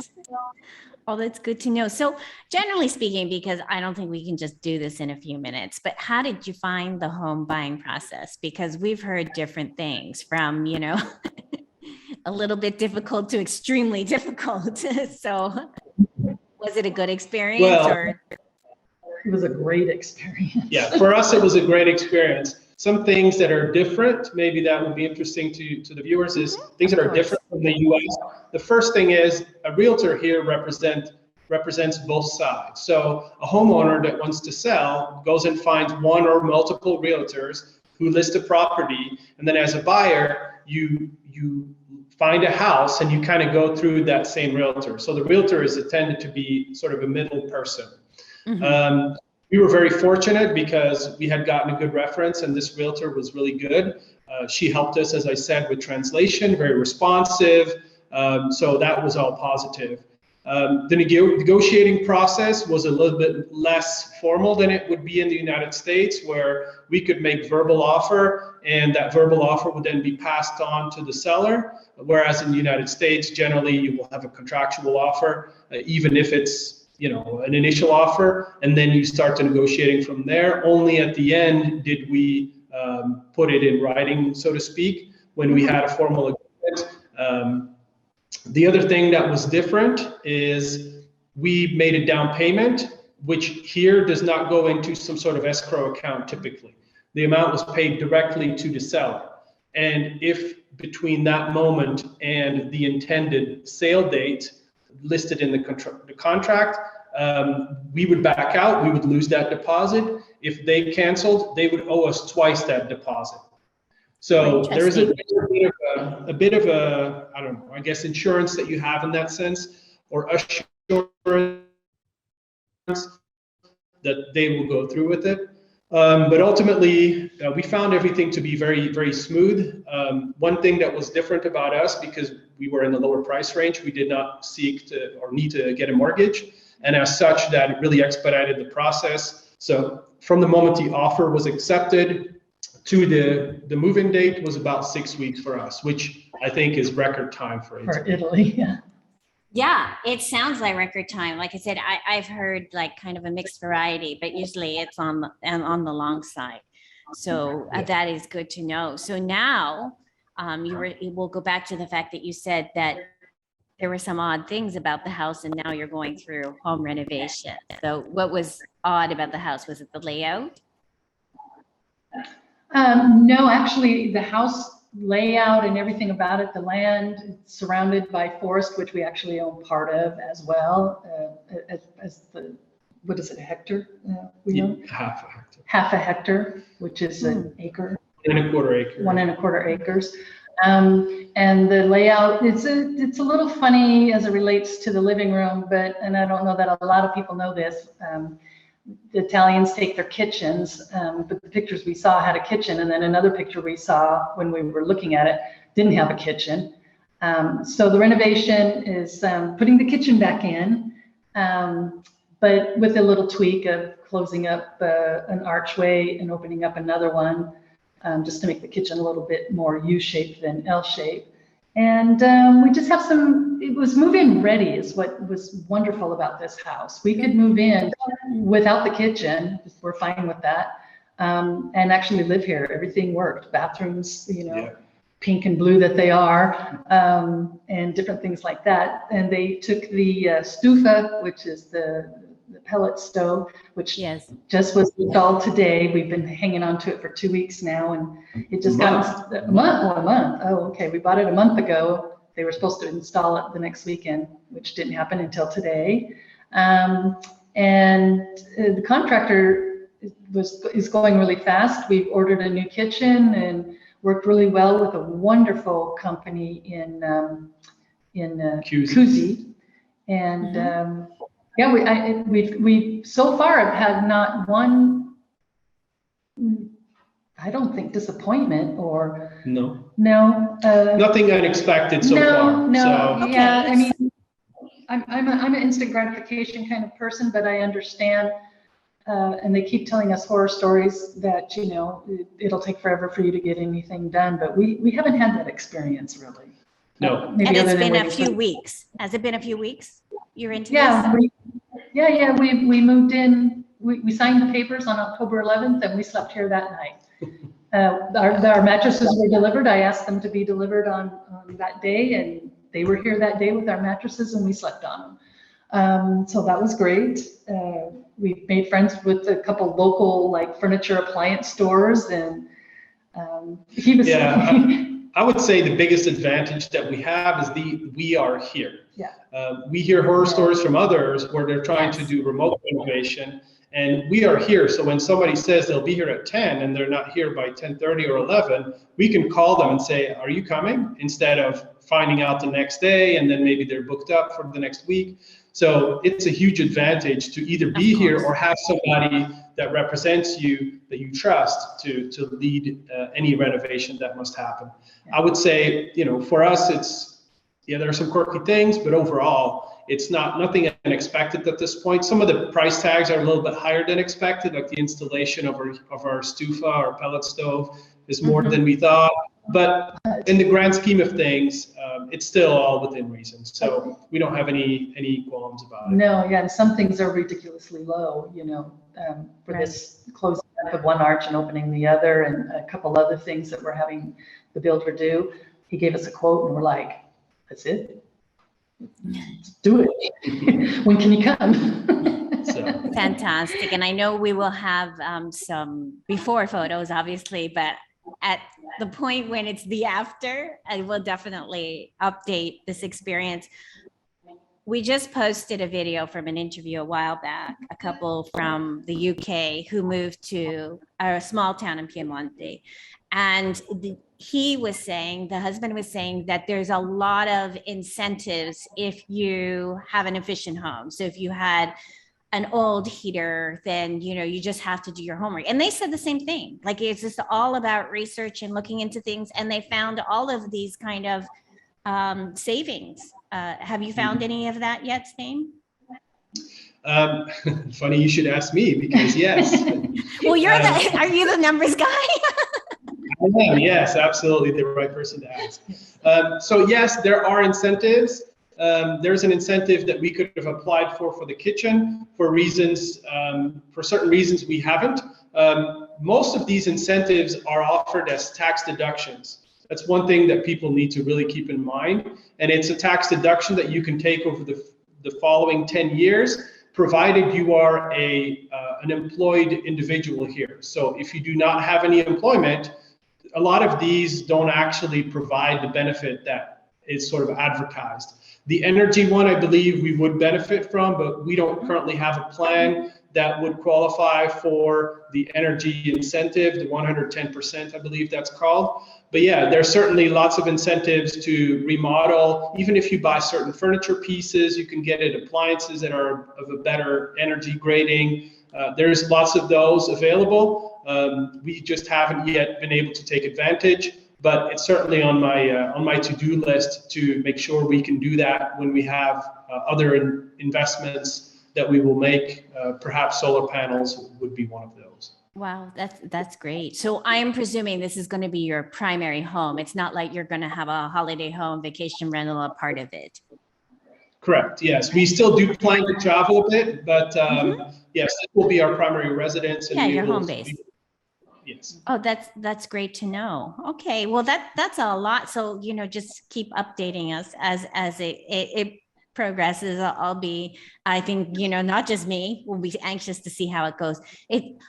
Oh, that's good to know. So generally speaking, because I don't think we can just do this in a few minutes, but how did you find the home buying process? Because we've heard different things from, a little bit difficult to extremely difficult. So was it a good experience? Or? It was a great experience. Yeah, for us, it was a great experience. Some things that are different, maybe that would be interesting to the viewers, is things that are different from the US. The first thing is a realtor here represents both sides. So a homeowner that wants to sell goes and finds one or multiple realtors who list a property. And then as a buyer, you find a house and you kind of go through that same realtor. So the realtor is intended to be sort of a middle person. Mm-hmm. We were very fortunate because we had gotten a good reference and this realtor was really good. She helped us, as I said, with translation, very responsive. So that was all positive. The negotiating process was a little bit less formal than it would be in the United States, where we could make verbal offer and that verbal offer would then be passed on to the seller. Whereas in the United States, generally you will have a contractual offer, even if it's an initial offer, and then you start to negotiating from there. Only at the end did we put it in writing, so to speak, when we had a formal agreement. The other thing that was different is we made a down payment, which here does not go into some sort of escrow account typically. The amount was paid directly to the seller. And if between that moment and the intended sale date listed in the contract, we would back out, we would lose that deposit. If they canceled, they would owe us twice that deposit. So there's a bit of a, I don't know, I guess insurance that you have in that sense, or assurance that they will go through with it. But ultimately, we found everything to be very, very smooth. One thing that was different about us, because we were in the lower price range, we did not seek to or need to get a mortgage. And as such, that it really expedited the process. So from the moment the offer was accepted to the move-in date was about 6 weeks for us, which I think is record time for Italy. For Italy, yeah. Yeah, it sounds like record time. Like I said, I've heard like kind of a mixed variety, but usually it's on the long side. So that is good to know. So now we'll go back to the fact that you said that there were some odd things about the house, and now you're going through home renovation. So what was odd about the house? Was it the layout? No, actually, the house layout and everything about it, the land, it's surrounded by forest, which we actually own part of as well, as the, what is it, a hectare? We own? Half a hectare. Half a hectare, which is an acre. 1.25 acres. 1.25 acres. And the layout, it's a little funny as it relates to the living room, and I don't know that a lot of people know this. The Italians take their kitchens, but the pictures we saw had a kitchen, and then another picture we saw when we were looking at it didn't have a kitchen. So the renovation is putting the kitchen back in, but with a little tweak of closing up an archway and opening up another one, just to make the kitchen a little bit more U-shaped than L-shaped. And we just have it was move-in ready is what was wonderful about this house. We could move in without the kitchen, we're fine with that, and actually live here. Everything worked, bathrooms, pink and blue that they are, and different things like that. And they took the stufa, which is the pellet stove, which just was installed today. We've been hanging on to it for 2 weeks now, and it just got a month. Oh, okay. We bought it a month ago. They were supposed to install it the next weekend, which didn't happen until today. And the contractor is going really fast. We've ordered a new kitchen and worked really well with a wonderful company in Cusi. And we so far have had not one, I don't think, disappointment or nothing unexpected so far. Yeah, I mean, I'm an instant gratification kind of person, but I understand, and they keep telling us horror stories that it'll take forever for you to get anything done, but we haven't had that experience really. No. And it's been a few weeks. Has it been a few weeks? You're into this? We moved in. We signed the papers on October 11th, and we slept here that night. Our mattresses were delivered. I asked them to be delivered on that day, and they were here that day with our mattresses, and we slept on them. So that was great. We made friends with a couple local furniture appliance stores, and he was. Yeah. I would say the biggest advantage that we have is we are here. Yeah. We hear horror stories from others where they're trying to do remote renovation, and we are here. So when somebody says they'll be here at 10 and they're not here by 10:30 or 11, we can call them and say, "Are you coming?" Instead of finding out the next day, and then maybe they're booked up for the next week. So it's a huge advantage to either be here or have somebody that represents you, that you trust to lead any renovation that must happen. I would say, for us, there are some quirky things, but overall, it's nothing unexpected at this point. Some of the price tags are a little bit higher than expected, like the installation of our stufa, our pellet stove, is more than we thought. But in the grand scheme of things, it's still all within reason. So we don't have any qualms about it. No, yeah, and some things are ridiculously low, for this closing up of one arch and opening the other, and a couple other things that we're having the builder do. He gave us a quote and we're like, that's it? Let's do it. When can you come? So. Fantastic. And I know we will have some before photos, obviously, but at the point when it's the after, I will definitely update this experience. We just posted a video from an interview a while back, a couple from the UK who moved to a small town in Piemonte. And he was saying, the husband was saying that there's a lot of incentives if you have an efficient home. So if you had an old heater, then, you just have to do your homework. And they said the same thing. Like, it's just all about research and looking into things. And they found all of these kind of savings. Have you found any of that yet, Stijn? Funny you should ask me, because yes. Well, are you the numbers guy? I am, yes, absolutely the right person to ask. So yes, there are incentives. There's an incentive that we could have applied for the kitchen for reasons, for certain reasons we haven't. Most of these incentives are offered as tax deductions. That's one thing that people need to really keep in mind. And it's a tax deduction that you can take over the following 10 years, provided you are an employed individual here. So if you do not have any employment, a lot of these don't actually provide the benefit that is sort of advertised. The energy one, I believe we would benefit from, but we don't currently have a plan that would qualify for the energy incentive, the 110%, I believe that's called. But yeah, there's certainly lots of incentives to remodel. Even if you buy certain furniture pieces, you can get it appliances that are of a better energy grading. There's lots of those available. We just haven't yet been able to take advantage, but it's certainly on my to-do list to make sure we can do that when we have other investments that we will make. Perhaps solar panels would be one of those. Wow, that's great. So I'm presuming this is going to be your primary home. It's not like you're going to have a holiday home, vacation rental, a part of it. Correct. Yes, we still do plan to travel a bit, but yes, it will be our primary residence. And your home base. Yes. Oh, that's great to know. Okay, well that's a lot. So just keep updating us as it progresses. I think not just me will be anxious to see how it goes.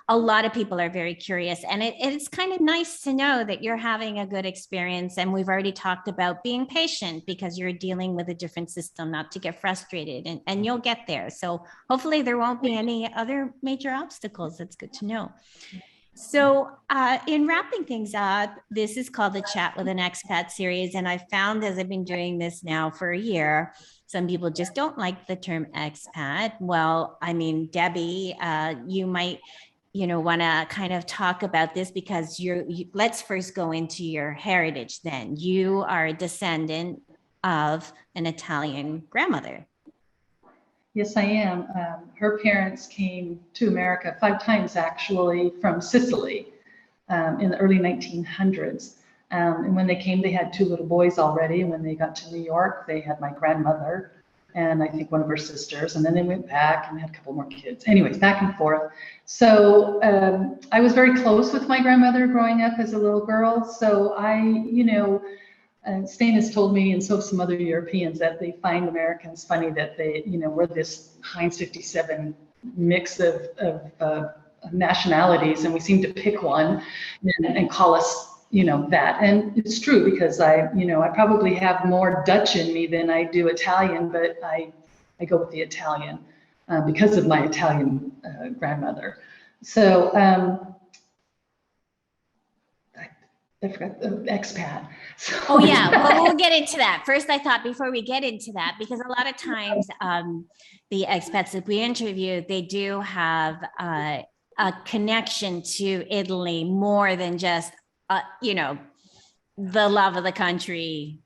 A lot of people are very curious, and it's kind of nice to know that you're having a good experience. And we've already talked about being patient because you're dealing with a different system, not to get frustrated, and you'll get there. So hopefully there won't be any other major obstacles. That's good to know. So in wrapping things up, this is called the Chat with an Expat series. And I found, as I've been doing this now for a year, some people just don't like the term expat. Well, I mean, Debbie, you might, want to kind of talk about this, because let's first go into your heritage then. You are a descendant of an Italian grandmother. Yes, I am. Her parents came to America 5 times, actually, from Sicily in the early 1900s. And when they came, they had 2 little boys already. And when they got to New York, they had my grandmother and I think one of her sisters. And then they went back and had a couple more kids. Anyways, back and forth. So I was very close with my grandmother growing up as a little girl. So Stijn has told me, and so have some other Europeans, that they find Americans funny that they, we're this Heinz 57 mix of nationalities, and we seem to pick one and call us, that. And it's true, because I probably have more Dutch in me than I do Italian, but I go with the Italian because of my Italian grandmother. So I forgot the expat. So, oh yeah, well, we'll get into that. First, I thought before we get into that, because a lot of times the expats that we interview, they do have a connection to Italy more than just, the love of the country,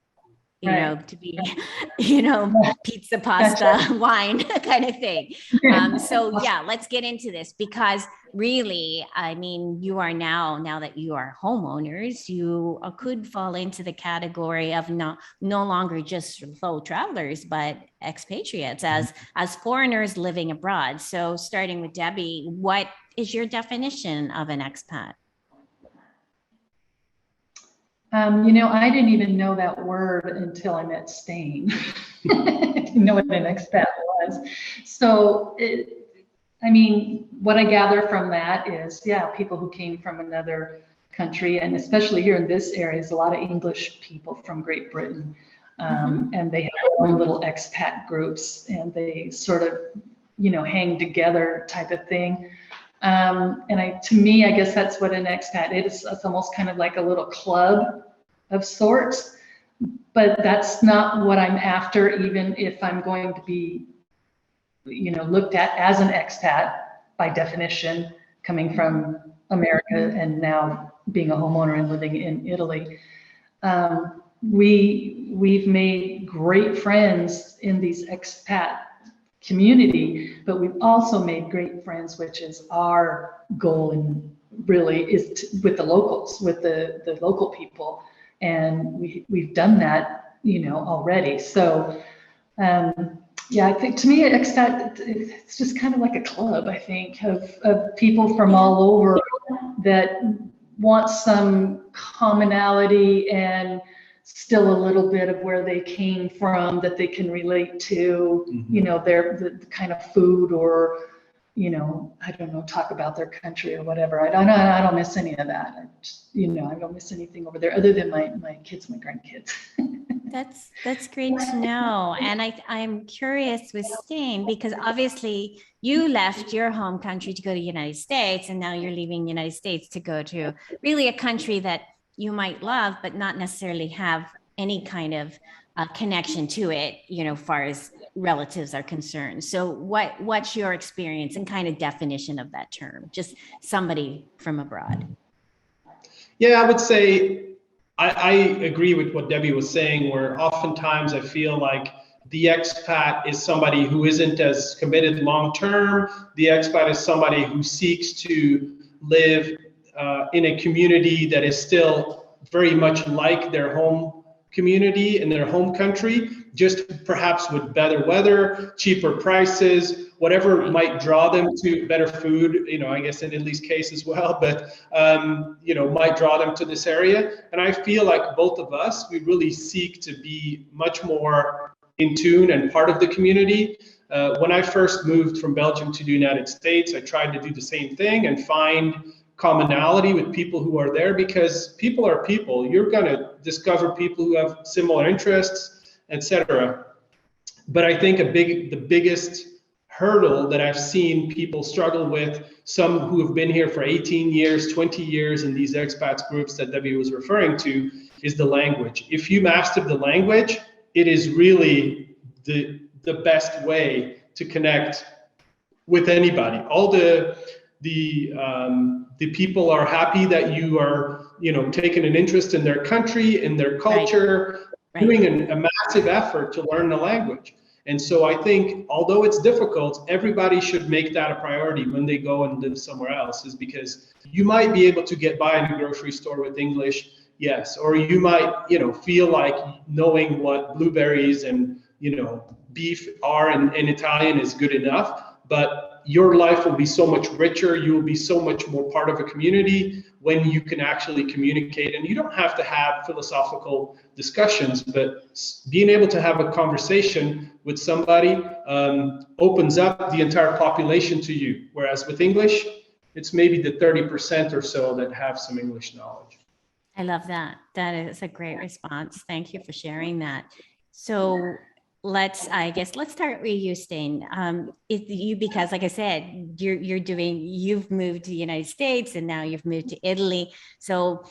you Right. know, to be, you know, pizza, pasta, wine kind of thing. So yeah, let's get into this because really, I mean, you are now that you are homeowners, you could fall into the category of no longer just fellow travelers, but expatriates as foreigners living abroad. So starting with Debbie, what is your definition of an expat? You know, I didn't even know that word until I met Stijn. I didn't know what an expat was. So, I mean, what I gather from that is, yeah, people who came from another country, and especially here in this area, is a lot of English people from Great Britain. And they have their own little expat groups, and they sort of, you know, hang together type of thing. To me, I guess that's what an expat is. It's almost kind of like a little club of sorts, but that's not what I'm after, even if I'm going to be, you know, looked at as an expat by definition, coming from America and now being a homeowner and living in Italy. We've made great friends in these expat community, but we've also made great friends, which is our goal, and really is with the locals, with the local people, and we've done that, you know, already. So yeah, I think to me it's just kind of like a club, I think, of people from all over that want some commonality and still a little bit of where they came from that they can relate to, you know, the kind of food, or, you know, I don't know, talk about their country or whatever. I don't miss any of that. I don't miss anything over there other than my kids, my grandkids. That's great to know. And I'm curious with Stijn, because obviously you left your home country to go to the United States, and now you're leaving the United States to go to really a country that you might love, but not necessarily have any kind of connection to it, you know, far as relatives are concerned. So what's your experience and kind of definition of that term? Just somebody from abroad. Yeah, I would say I agree with what Debbie was saying, where oftentimes I feel like the expat is somebody who isn't as committed long-term. The expat is somebody who seeks to live in a community that is still very much like their home community in their home country, just perhaps with better weather, cheaper prices, whatever might draw them to better food, you know, I guess in Italy's case as well, but, you know, might draw them to this area. And I feel like both of us, we really seek to be much more in tune and part of the community. When I first moved from Belgium to the United States, I tried to do the same thing and find commonality with people who are there, because people are people. You're going to discover people who have similar interests, etc. But I think the biggest hurdle that I've seen people struggle with, some who have been here for 18 years, 20 years in these expats groups that Debbie was referring to, is the language. If you master the language, it is really the best way to connect with anybody. All the people are happy that you are, you know, taking an interest in their country, in their culture, right. Doing a massive effort to learn the language. And so I think, although it's difficult, everybody should make that a priority when they go and live somewhere else, is because you might be able to get by in a grocery store with English, yes, or you might, you know, feel like knowing what blueberries and, you know, beef are in Italian is good enough, but your life will be so much richer. You will be so much more part of a community when you can actually communicate. And you don't have to have philosophical discussions, but being able to have a conversation with somebody opens up the entire population to you. Whereas with English, it's maybe the 30% or so that have some English knowledge. I love that. That is a great response. Thank you for sharing that. So let's start with you, Stijn. Because like I said, you've moved to the United States and now you've moved to Italy. So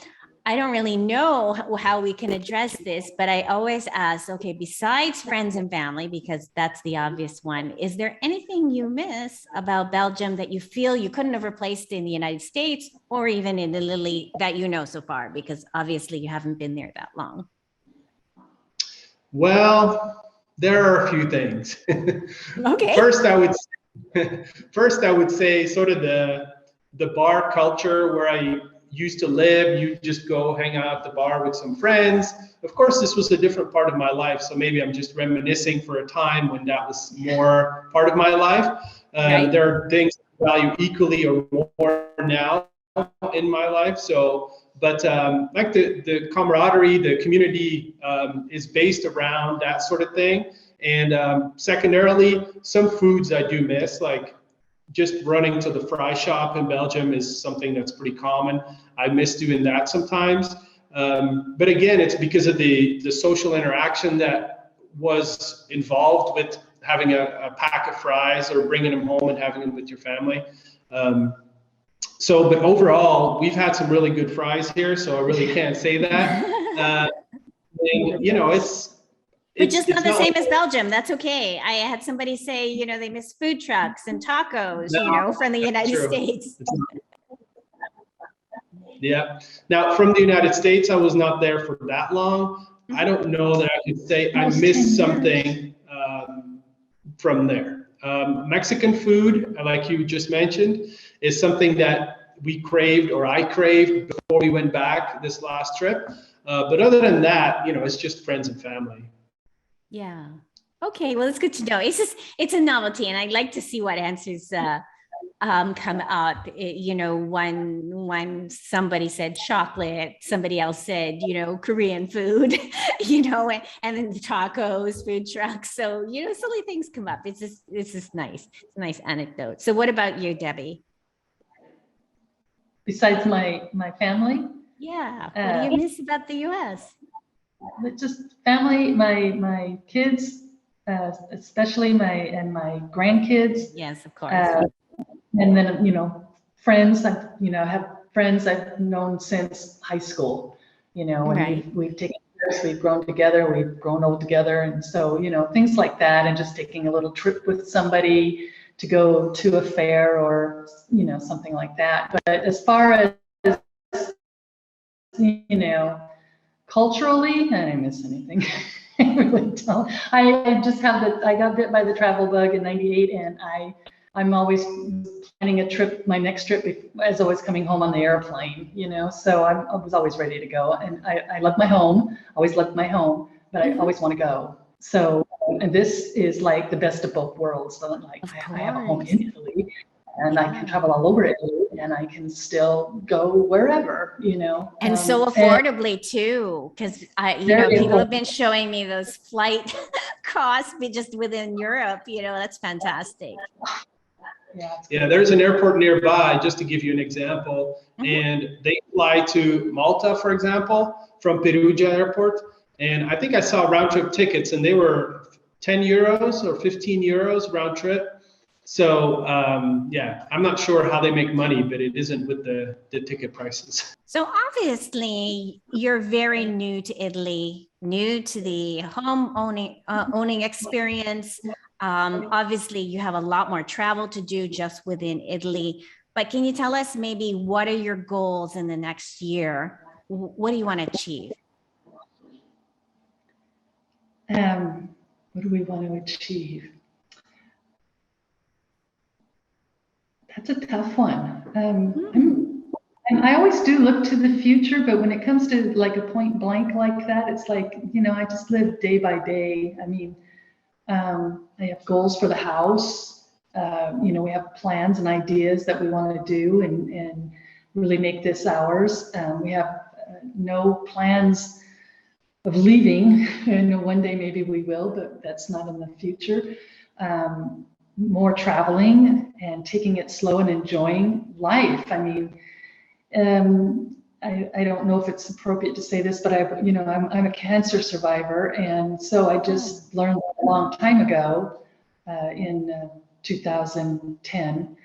I don't really know how we can address this, but I always ask, okay, besides friends and family, because that's the obvious one, is there anything you miss about Belgium that you feel you couldn't have replaced in the United States or even in Italy that you know so far? Because obviously you haven't been there that long. Well, there are a few things. Okay. First, I would say sort of the bar culture where I used to live. You just go hang out at the bar with some friends. Of course, this was a different part of my life, so maybe I'm just reminiscing for a time when that was more part of my life. Right. There are things I value equally or more now in my life. So, but like the camaraderie, the community is based around that sort of thing. And secondarily, some foods I do miss, like just running to the fry shop in Belgium is something that's pretty common. I miss doing that sometimes. But again, it's because of the social interaction that was involved with having a pack of fries or bringing them home and having them with your family. But overall, we've had some really good fries here, so I really can't say that. And, you know, But just not the same like, as Belgium. That's okay. I had somebody say, you know, they miss food trucks and tacos, No, you know, from the United true. States. Yeah. Now, from the United States, I was not there for that long. I don't know that I could say I missed something from there. Mexican food, like you just mentioned, is something that we craved, or I craved, before we went back this last trip. But other than that, you know, it's just friends and family. Yeah. Okay. Well, it's good to know. It's a novelty, and I'd like to see what answers come up. You know, when somebody said chocolate, somebody else said, you know, Korean food, you know, and then the tacos, food trucks. So, you know, silly things come up. It's just nice. It's a nice anecdote. So what about you, Debbie? Besides my family, Yeah. What do you miss about the US? but just family, my kids, especially my grandkids, Yes, of course. and then, you know, friends. I have friends I've known since high school, you know, and Right. we've taken trips, we've grown together, we've grown old together. And so, you know, things like that, and just taking a little trip with somebody to go to a fair or, you know, something like that. But as far as, you know, culturally, I didn't miss anything. I really don't. I just have I got bit by the travel bug in '98, and I'm always planning a trip, my next trip, as always coming home on the airplane, you know, so I was always ready to go. And I love my home, always loved my home, but I always want to go. So, and this is like the best of both worlds. So like I have a home in Italy, and I can travel all over Italy, and I can still go wherever, you know. And so affordably too, because you know, people have been showing me those flight costs just within Europe, you know, that's fantastic. Yeah, there's an airport nearby, just to give you an example, and they fly to Malta, for example, from Perugia Airport. And I think I saw round trip tickets, and they were 10 euros or 15 euros round trip. So yeah, I'm not sure how they make money, but it isn't with the ticket prices. So obviously you're very new to Italy, new to the home owning experience. Obviously you have a lot more travel to do just within Italy, but can you tell us maybe what are your goals in the next year? What do you want to achieve? What do we want to achieve? That's a tough one. And I always do look to the future, but when it comes to like a point blank like that, it's like, you know, I just live day by day. I mean, I have goals for the house. You know, we have plans and ideas that we want to do and really make this ours. We have no plans of leaving. And one day maybe we will, but that's not in the future. More traveling and taking it slow and enjoying life. I mean, I don't know if it's appropriate to say this, but I'm a cancer survivor, and so I just learned a long time ago in 2010.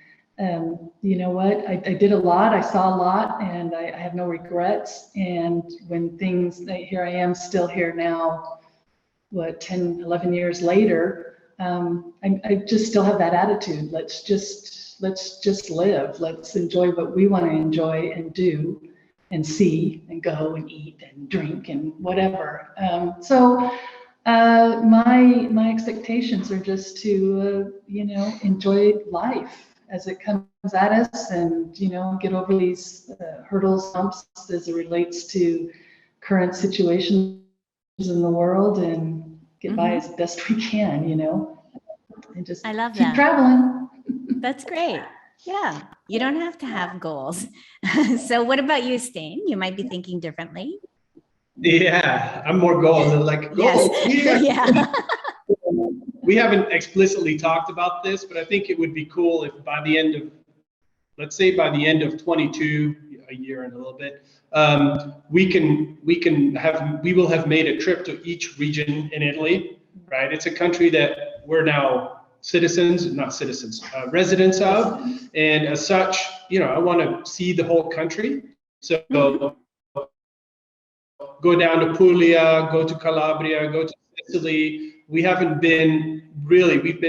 You know what? I did a lot. I saw a lot, and I have no regrets. And when here I am, still here now. What, 10, 11 years later? I just still have that attitude. Let's just live. Let's enjoy what we want to enjoy and do and see and go and eat and drink and whatever. So My expectations are just to, enjoy life as it comes at us and, get over these hurdles, humps as it relates to current situations in the world and get by as best we can, and just I love keep that. traveling. That's great. Yeah, you don't have to have goals. So what about you, Stijn? You might be thinking differently. Yeah, I'm more goals and like goals. Yes. Yeah. We haven't explicitly talked about this, but I think it would be cool if by the end of, let's say by the end of 22, a year and a little bit, we will have made a trip to each region in Italy, right? It's a country that we're now residents of, and as such, I want to see the whole country. So go down to Puglia, go to Calabria, go to Sicily. We've been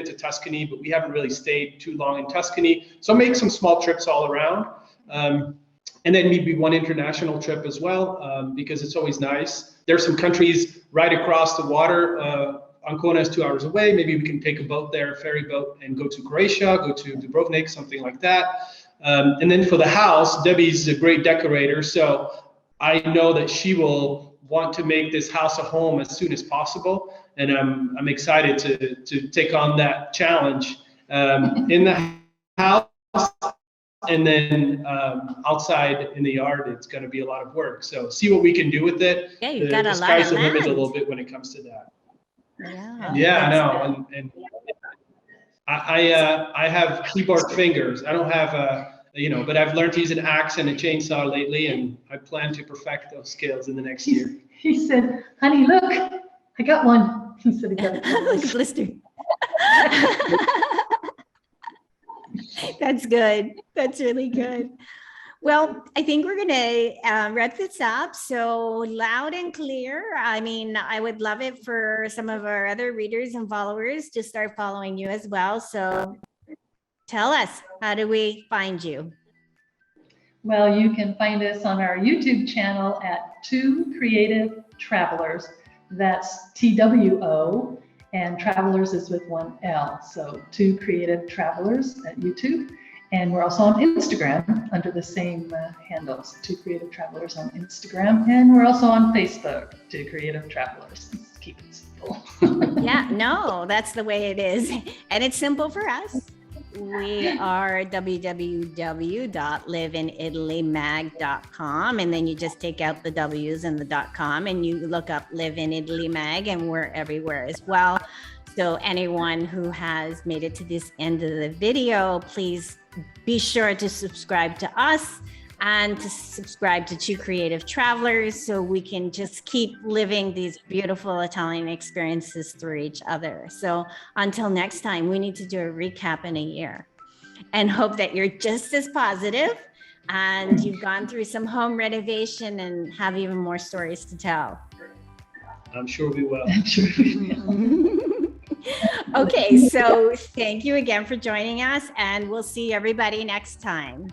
to Tuscany, but we haven't really stayed too long in Tuscany. So make some small trips all around. And then maybe one international trip as well, because it's always nice. There's some countries right across the water. Ancona is 2 hours away. Maybe we can take a boat there, ferry boat, and go to Croatia, go to Dubrovnik, something like that. And then for the house, Debbie's a great decorator. So I know that she will want to make this house a home as soon as possible, and I'm excited to take on that challenge in the house, and then outside in the yard. It's going to be a lot of work. So see what we can do with it. Yeah, you've got a lot of sky's the limit land. a little bit when it comes to that. Yeah, I know, and I have keyboard fingers. I don't have but I've learned to use an axe and a chainsaw lately, and I plan to perfect those skills in the next year. He said, honey, look, I got one. He said he got one. Blister. That's good. That's really good. Well, I think we're going to wrap this up. So loud and clear. I mean, I would love it for some of our other readers and followers to start following you as well. So tell us, how do we find you? Well, you can find us on our YouTube channel at Two Creative Travelers. That's TWO, and Travelers is with one L. So Two Creative Travelers at YouTube. And we're also on Instagram under the same handles, Two Creative Travelers on Instagram. And we're also on Facebook, Two Creative Travelers. Let's keep it simple. Yeah, no, that's the way it is. And it's simple for us. We are www.liveinItalyMag.com, and then you just take out the W's and the .com, and you look up Live in Italy Mag, and we're everywhere as well. So anyone who has made it to this end of the video, please be sure to subscribe to us and to subscribe to Two Creative Travelers, so we can just keep living these beautiful Italian experiences through each other. So until next time, we need to do a recap in a year and hope that you're just as positive and you've gone through some home renovation and have even more stories to tell. I'm sure we will. Okay, so thank you again for joining us, and we'll see everybody next time.